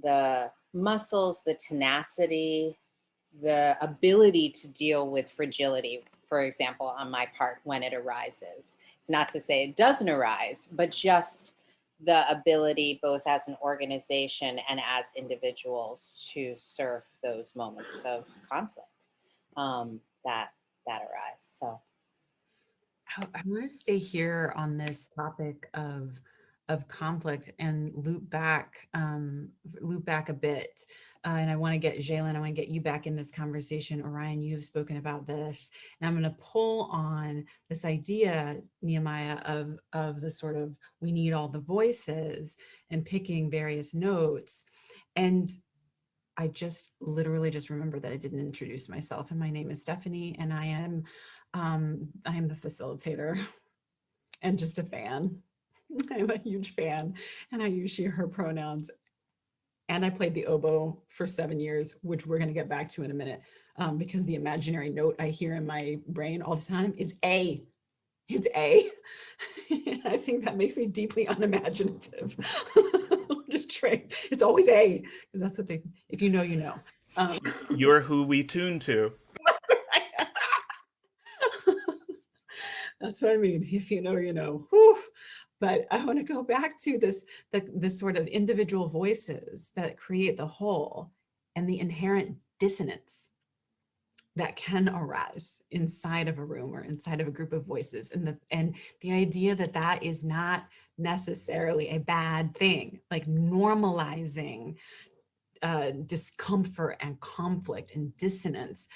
the muscles, the tenacity, the ability to deal with fragility, for example, on my part when it arises. It's not to say it doesn't arise, but just the ability both as an organization and as individuals to surf those moments of conflict that arise. So I want to stay here on this topic of conflict and loop back a bit. And I want to get Zhailon, I want to get you back in this conversation. Orion, you've spoken about this, and I'm going to pull on this idea, Nehemiah, of the sort of, we need all the voices and picking various notes. And I literally just remember that I didn't introduce myself, and my name is Stephanie, and I am the facilitator and just a fan. I'm a huge fan, and I use she, her pronouns. And I played the oboe for 7 years, which we're going to get back to in a minute, because the imaginary note I hear in my brain all the time is A. It's A. I think that makes me deeply unimaginative. Just trained. It's always A, because that's what if you know, you know. You're who we tune to. That's what I mean. If you know, you know. Whew. But I want to go back to this sort of individual voices that create the whole, and the inherent dissonance that can arise inside of a room or inside of a group of voices, and the idea that that is not necessarily a bad thing, like normalizing discomfort and conflict and dissonance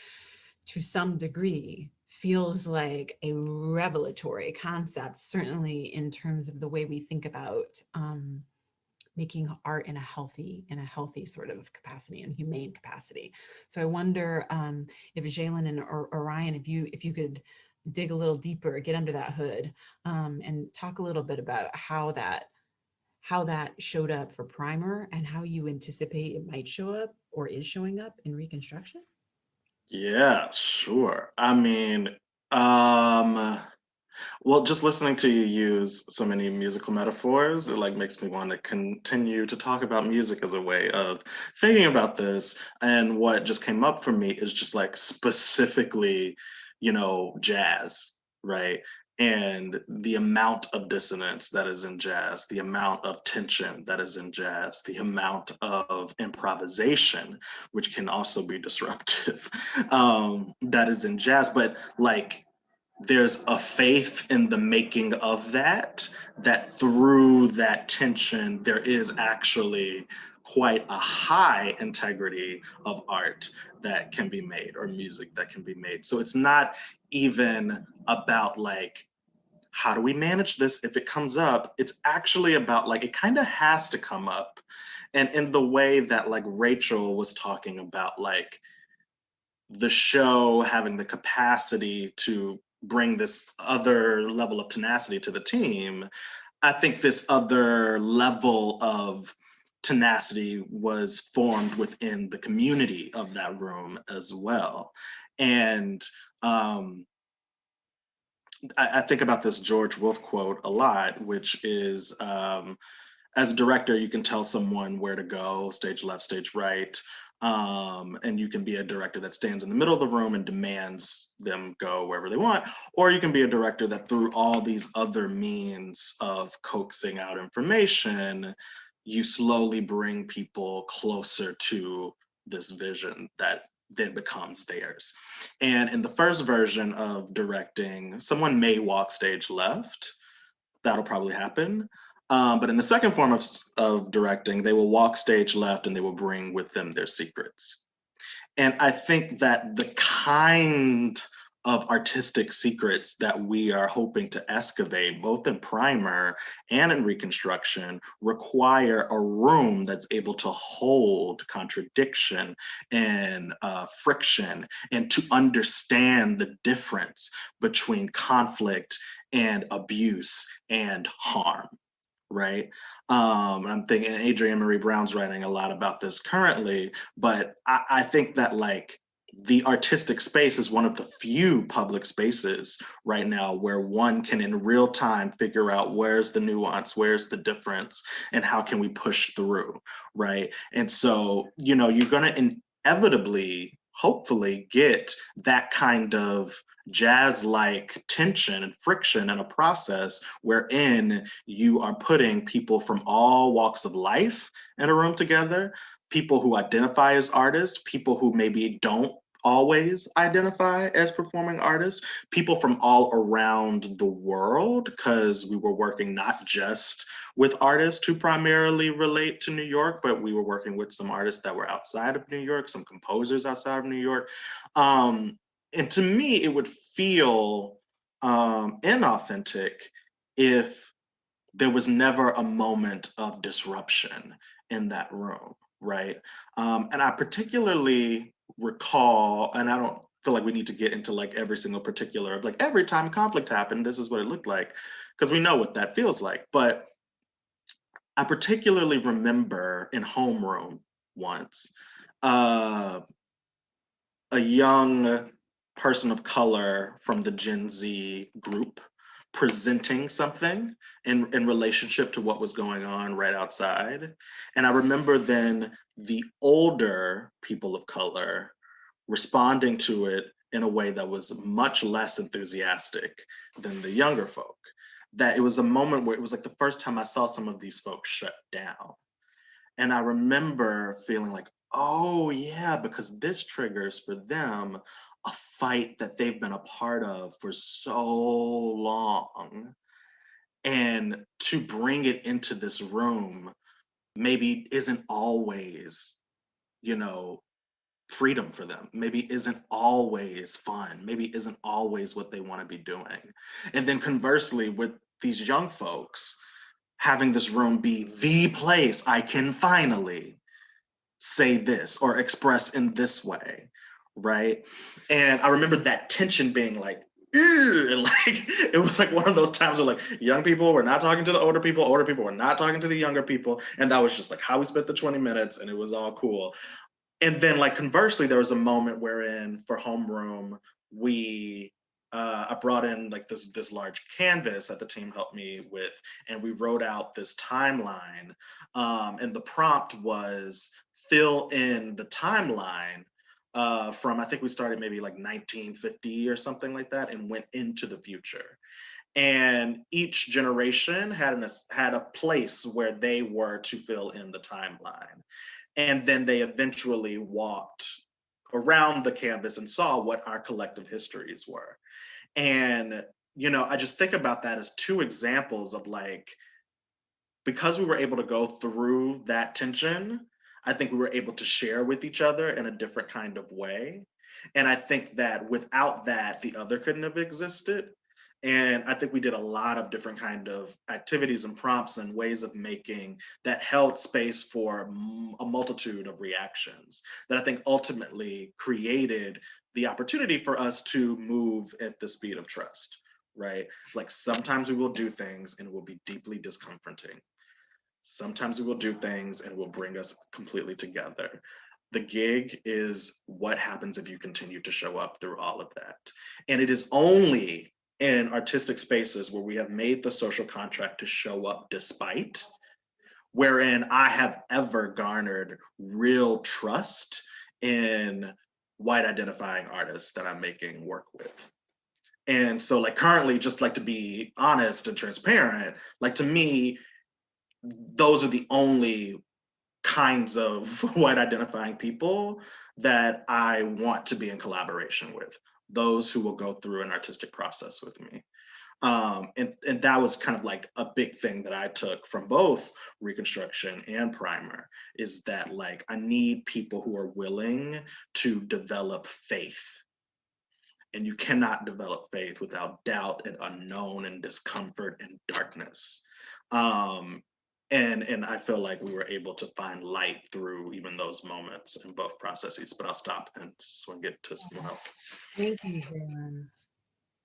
to some degree feels like a revelatory concept, certainly in terms of the way we think about making art in a healthy sort of capacity and humane capacity. So I wonder if Zhailon and Orion, if you could dig a little deeper, get under that hood, and talk a little bit about how that showed up for Primer and how you anticipate it might show up or is showing up in Reconstruction. Yeah, sure. I mean, well, just listening to you use so many musical metaphors, it like makes me want to continue to talk about music as a way of thinking about this. And what just came up for me is just like specifically, jazz, right? And the amount of dissonance that is in jazz, the amount of tension that is in jazz, the amount of improvisation, which can also be disruptive, that is in jazz. But like, there's a faith in the making of that through that tension, there is actually quite a high integrity of art that can be made, or music that can be made. So it's not even about like, how do we manage this if it comes up? It's actually about like, it kind of has to come up. And in the way that like Rachel was talking about, like the show having the capacity to bring this other level of tenacity to the team, I think this other level of tenacity was formed within the community of that room as well. And I think about this George Wolfe quote a lot, which is, as a director, you can tell someone where to go, stage left, stage right. And you can be a director that stands in the middle of the room and demands them go wherever they want. Or you can be a director that through all these other means of coaxing out information, you slowly bring people closer to this vision that then becomes theirs. And in the first version of directing, someone may walk stage left. That'll probably happen. But in the second form of directing, they will walk stage left and they will bring with them their secrets. And I think that the kind of artistic secrets that we are hoping to excavate, both in Primer and in Reconstruction, require a room that's able to hold contradiction and friction, and to understand the difference between conflict and abuse and harm, right? I'm thinking Adrienne Marie Brown's writing a lot about this currently, but I think that like the artistic space is one of the few public spaces right now where one can in real time figure out where's the nuance, where's the difference, and how can we push through, right? And so, you know, you're gonna inevitably, hopefully, get that kind of jazz-like tension and friction in a process wherein you are putting people from all walks of life in a room together, people who identify as artists, people who maybe don't always identify as performing artists, people from all around the world, because we were working not just with artists who primarily relate to New York, but we were working with some artists that were outside of New York, some composers outside of New York. And to me, it would feel inauthentic if there was never a moment of disruption in that room, right? And I particularly recall, and I don't feel like we need to get into like every single particular of like every time conflict happened, this is what it looked like, because we know what that feels like. But I particularly remember in homeroom once, a young person of color from the Gen Z group presenting something in relationship to what was going on right outside. And I remember then the older people of color responding to it in a way that was much less enthusiastic than the younger folk. That it was a moment where it was like the first time I saw some of these folks shut down. And I remember feeling like, oh yeah, because this triggers for them a fight that they've been a part of for so long. And to bring it into this room maybe isn't always, you know, freedom for them. Maybe isn't always fun. Maybe isn't always what they want to be doing. And then conversely, with these young folks, having this room be the place I can finally say this or express in this way, right? And I remember that tension being like, and like it was like one of those times where like young people were not talking to the older people were not talking to the younger people, and that was just like how we spent the 20 minutes, and it was all cool. And then like conversely, there was a moment wherein for homeroom, we I brought in like this large canvas that the team helped me with, and we wrote out this timeline. And the prompt was fill in the timeline from, I think we started maybe like 1950 or something like that, and went into the future. And each generation had a place where they were to fill in the timeline. And then they eventually walked around the canvas and saw what our collective histories were. And, you know, I just think about that as two examples of like, because we were able to go through that tension, I think we were able to share with each other in a different kind of way. And I think that without that, the other couldn't have existed. And I think we did a lot of different kind of activities and prompts and ways of making that held space for a multitude of reactions that I think ultimately created the opportunity for us to move at the speed of trust, right? Like sometimes we will do things and it will be deeply discomforting. Sometimes we will do things and will bring us completely together. The gig is what happens if you continue to show up through all of that. And it is only in artistic spaces where we have made the social contract to show up despite, wherein I have ever garnered real trust in white identifying artists that I'm making work with. And so like currently, just like to be honest and transparent, like to me, those are the only kinds of white identifying people that I want to be in collaboration with, those who will go through an artistic process with me. And that was kind of like a big thing that I took from both Reconstruction and Primer, is that like I need people who are willing to develop faith. And you cannot develop faith without doubt and unknown and discomfort and darkness. And I feel like we were able to find light through even those moments in both processes. But I'll stop and swing it to someone else. Thank you, Zhailon.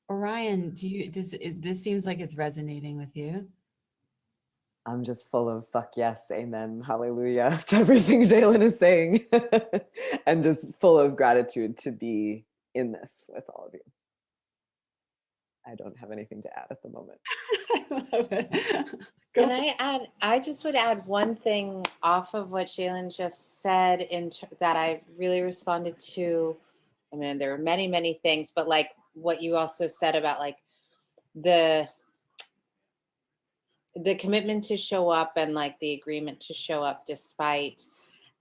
Orion, this seems like it's resonating with you? I'm just full of fuck yes, amen, hallelujah to everything Zhailon is saying. And just full of gratitude to be in this with all of you. I don't have anything to add at the moment. Can I add, I just would add one thing off of what Zhailon just said that I really responded to. I mean, there are many, many things, but like what you also said about like the commitment to show up and like the agreement to show up despite,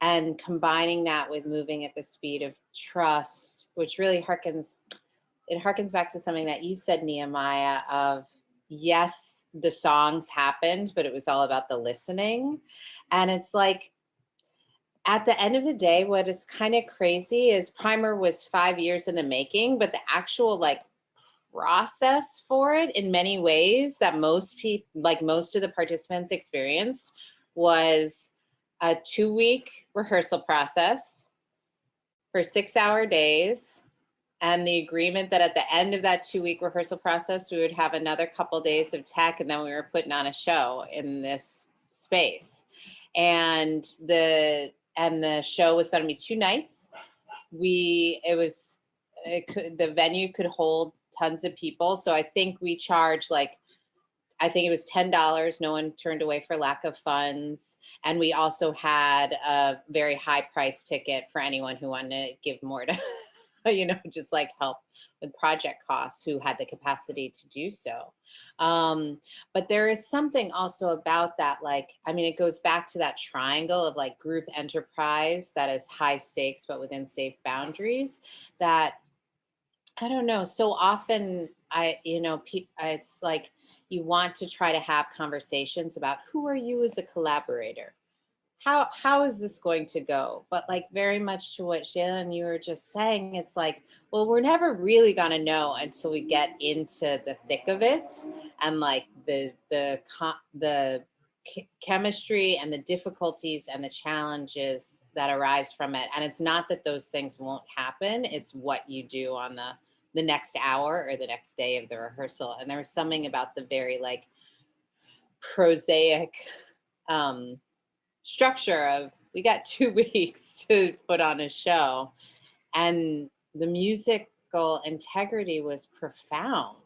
and combining that with moving at the speed of trust, which really harkens back to something that you said, Nehemiah, of yes, the songs happened, but it was all about the listening. And it's like, at the end of the day, what is kind of crazy is Primer was 5 years in the making, but the actual like process for it in many ways that most people, like most of the participants experienced, was a 2-week rehearsal process for 6-hour days. And the agreement that at the end of that 2-week rehearsal process, we would have another couple days of tech, and then we were putting on a show in this space. And the show was going to be 2 nights. The venue could hold tons of people. So I think we charged I think it was $10. No one turned away for lack of funds. And we also had a very high price ticket for anyone who wanted to give more to, just like help with project costs, who had the capacity to do so. But there is something also about that, it goes back to that triangle of like group enterprise that is high stakes, but within safe boundaries, that I don't know. So often it's like you want to try to have conversations about who are you as a collaborator? How is this going to go? But like very much to what Zhailon, you were just saying, it's like, well, we're never really going to know until we get into the thick of it, and like the chemistry and the difficulties and the challenges that arise from it. And it's not that those things won't happen. It's what you do on the next hour or the next day of the rehearsal. And there was something about the very like prosaic structure of, we got 2 weeks to put on a show, and the musical integrity was profound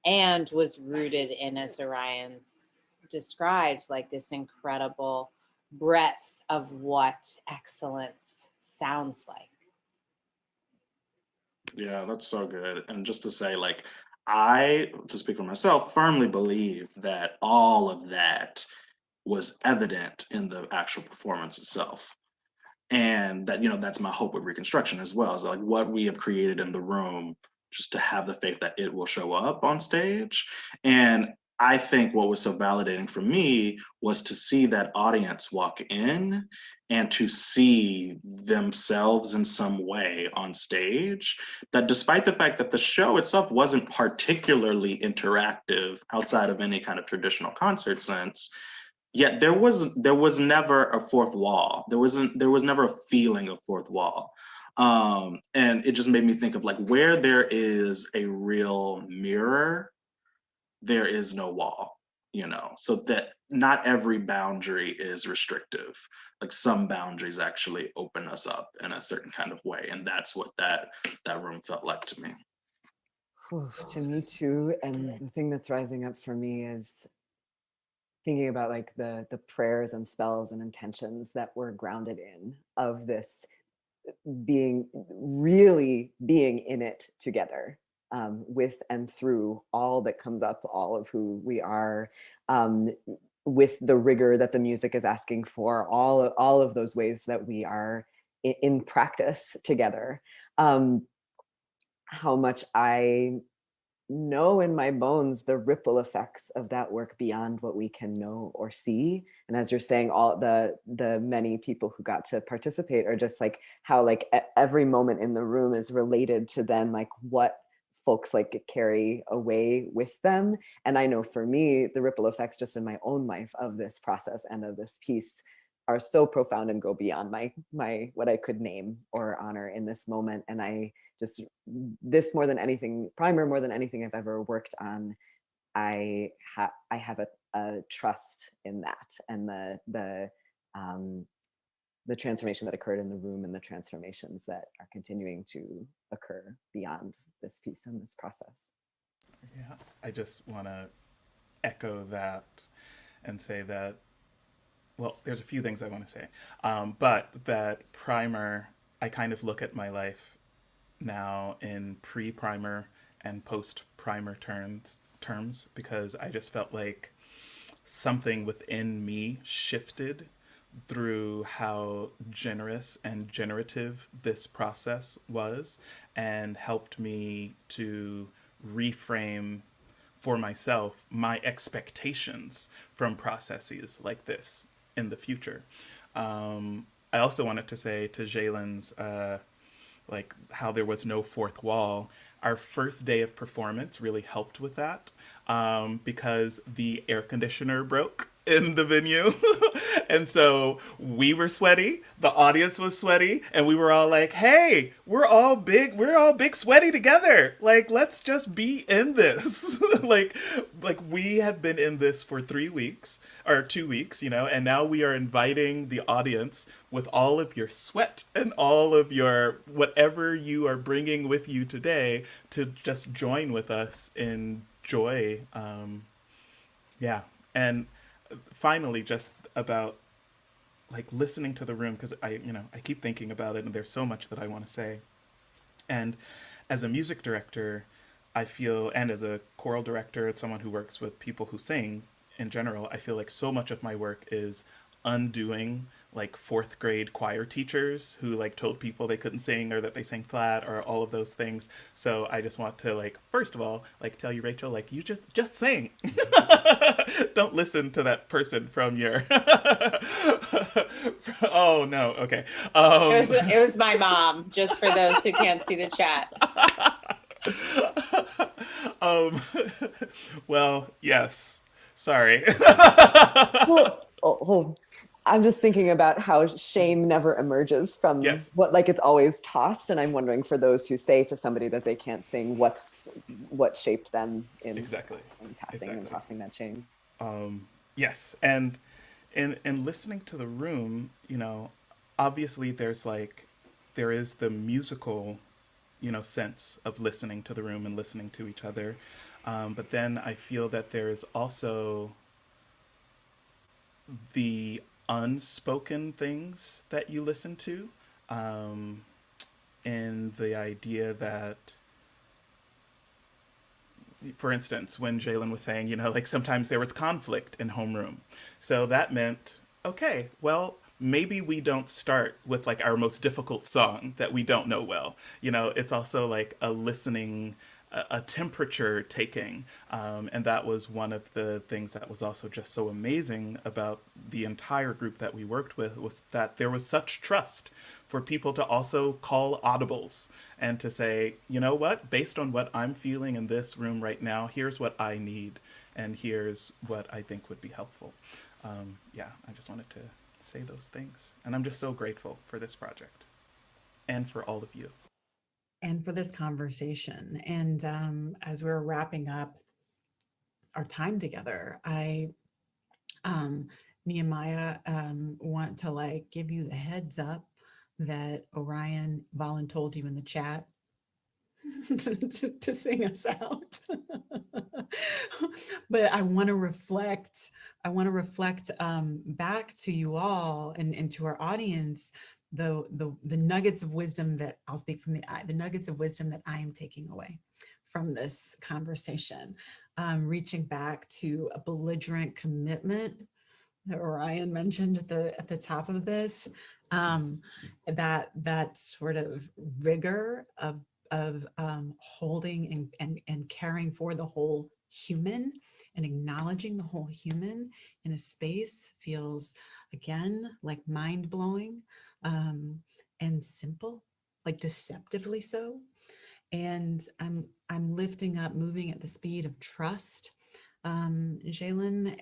and was rooted in, as Orion's described, like this incredible breadth of what excellence sounds like. Yeah, that's so good. And just to say, like, I, to speak for myself, firmly believe that all of that was evident in the actual performance itself. And that, that's my hope with Reconstruction as well, is like what we have created in the room, just to have the faith that it will show up on stage. And I think what was so validating for me was to see that audience walk in and to see themselves in some way on stage, that despite the fact that the show itself wasn't particularly interactive outside of any kind of traditional concert sense, yet there was never a fourth wall. There was never a feeling of fourth wall. And it just made me think of like, where there is a real mirror, there is no wall. so that not every boundary is restrictive. Like some boundaries actually open us up in a certain kind of way. And that's what that room felt like to me. To me too. And the thing that's rising up for me is thinking about like the prayers and spells and intentions that we're grounded in of this really being in it together, with and through all that comes up, all of who we are, with the rigor that the music is asking for, all of those ways that we are in practice together. How much I know in my bones the ripple effects of that work beyond what we can know or see. And as you're saying, all the many people who got to participate are just like how like every moment in the room is related to then like what folks like carry away with them. And I know for me, the ripple effects just in my own life of this process and of this piece are so profound and go beyond my what I could name or honor in this moment. And I just, this more than anything, Primer more than anything I've ever worked on, I have a trust in that, and the transformation that occurred in the room and the transformations that are continuing to occur beyond this piece and this process. Yeah, I just want to echo that and say that, well, there's a few things I want to say, but that Primer, I kind of look at my life now in pre-Primer and post-Primer terms, because I just felt like something within me shifted through how generous and generative this process was, and helped me to reframe for myself my expectations from processes like this in the future. I also wanted to say to Zhailon's like how there was no fourth wall. Our first day of performance really helped with that, because the air conditioner broke in the venue. And so we were sweaty, the audience was sweaty, and we were all like, hey, we're all big sweaty together. Like, let's just be in this. like we have been in this for 3 weeks or 2 weeks, and now we are inviting the audience with all of your sweat and all of your whatever you are bringing with you today to just join with us in joy. Yeah. And finally, just about like listening to the room, because I keep thinking about it and there's so much that I want to say. And as a music director, I feel, and as a choral director, as someone who works with people who sing in general, I feel like so much of my work is undoing like 4th grade choir teachers who like told people they couldn't sing or that they sang flat or all of those things. So I just want to like, first of all, like tell you, Rachel, like you just sing. Don't listen to that person from your oh no, okay. It was my mom, just for those who can't see the chat. Well, yes. Sorry. I'm just thinking about how shame never emerges from what, like it's always tossed. And I'm wondering for those who say to somebody that they can't sing, what shaped them in exactly in passing and tossing that shame. Yes. And in listening to the room, obviously there is the musical, sense of listening to the room and listening to each other. But then I feel that there is also the unspoken things that you listen to, and the idea that, for instance, when Zhailon was saying, like sometimes there was conflict in homeroom. So that meant, okay, well, maybe we don't start with like our most difficult song that we don't know well. It's also like a listening, a temperature taking. And that was one of the things that was also just so amazing about the entire group that we worked with, was that there was such trust for people to also call audibles and to say, you know what, based on what I'm feeling in this room right now, here's what I need. And here's what I think would be helpful. Yeah, I just wanted to say those things. And I'm just so grateful for this project and for all of you. And for this conversation. And as we're wrapping up, our time together. Nehemiah, want to like give you the heads up that Orion voluntold you in the chat to sing us out. But I want to reflect back to you all and to our audience the nuggets of wisdom that I'll speak from the nuggets of wisdom that I am taking away from this conversation. Reaching back to a belligerent commitment that Orion mentioned at the top of this, that sort of rigor of holding and caring for the whole human and acknowledging the whole human in a space feels, again, like mind-blowing, and simple, like deceptively so. And I'm lifting up, moving at the speed of trust, Zhailon,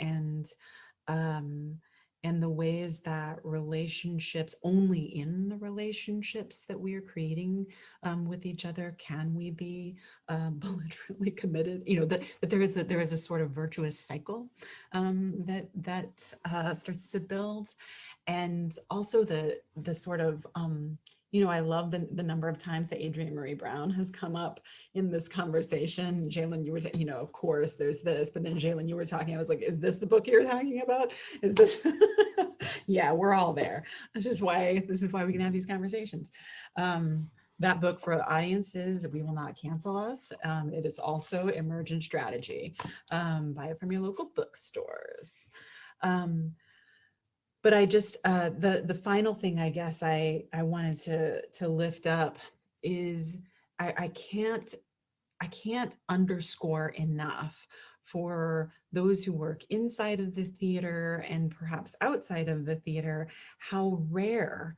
and the ways that relationships, only in the relationships that we are creating with each other, can we be belligerently committed. You know, that there is a sort of virtuous cycle that starts to build, and also the sort of you know, I love the number of times that Adrienne Marie Brown has come up in this conversation. Zhailon, you were, you know, of course there's this, but then Zhailon, you were talking, I was like, is this the book you're talking about? Is this? Yeah, we're all there. This is why we can have these conversations. That book for audiences, We Will Not Cancel Us. It is also Emergent Strategy. Buy it from your local bookstores. But I just, the final thing I guess I wanted to lift up is I can't underscore enough for those who work inside of the theater and perhaps outside of the theater, how rare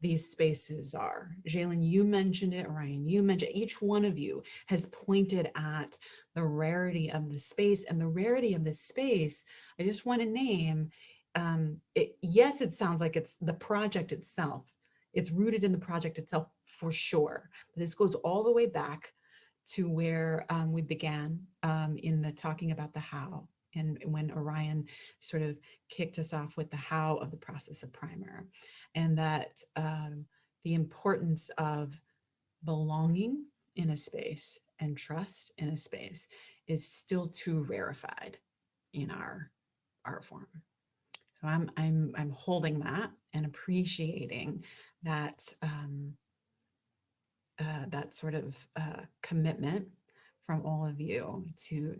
these spaces are. Zhailon, you mentioned it, Orion, you mentioned, each one of you has pointed at the rarity of the space, and the rarity of this space, I just want to name, yes, it sounds like it's the project itself. It's rooted in the project itself for sure. But this goes all the way back to where we began in the talking about the how, and when Orion sort of kicked us off with the how of the process of primer, and that the importance of belonging in a space and trust in a space is still too rarefied in our art form. So I'm holding that and appreciating that that sort of commitment from all of you to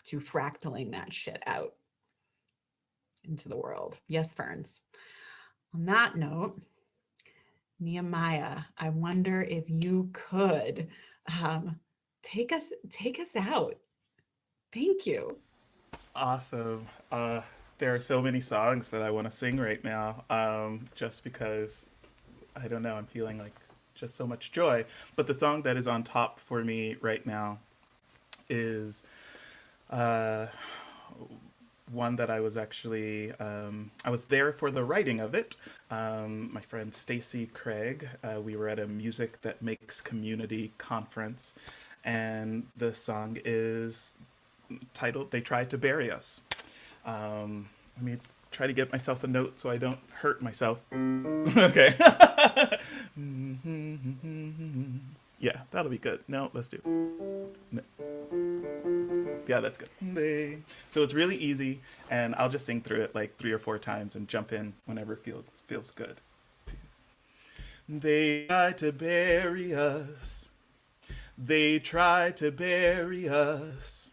fractaling that shit out into the world. Yes, Ferns. On that note, Nehemiah, I wonder if you could take us out. Thank you. Awesome. There are so many songs that I want to sing right now, just because, I don't know, I'm feeling like just so much joy. But the song that is on top for me right now is one that I was actually, I was there for the writing of it. My friend Stacy Craig, we were at a Music That Makes Community conference, and the song is titled They Tried to Bury Us. Let me try to get myself a note so I don't hurt myself. Okay. Yeah, that'll be good. No, let's do. No. Yeah, that's good. So it's really easy, and I'll just sing through it like 3 or 4 times and jump in whenever it feels good. They tried to bury us. They tried to bury us.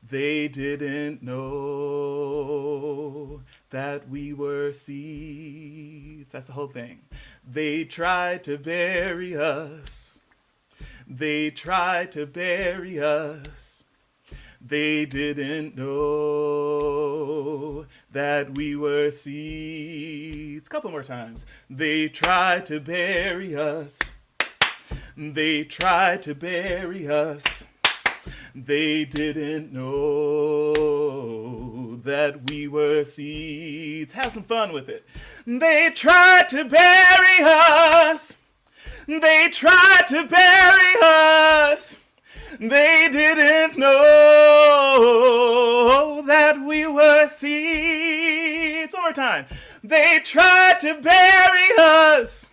They didn't know that we were seeds. That's the whole thing. They tried to bury us. They tried to bury us. They didn't know that we were seeds. Couple more times. They tried to bury us. They tried to bury us. They didn't know that we were seeds. Have some fun with it. They tried to bury us. They tried to bury us. They didn't know that we were seeds. One more time. They tried to bury us.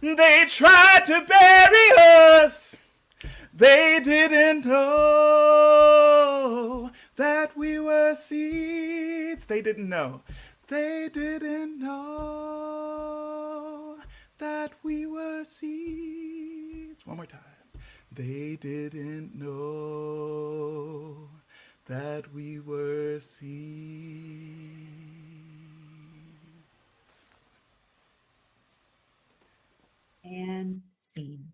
They tried to bury us. They didn't know that we were seeds. They didn't know. They didn't know that we were seeds. One more time. They didn't know that we were seeds. And scene.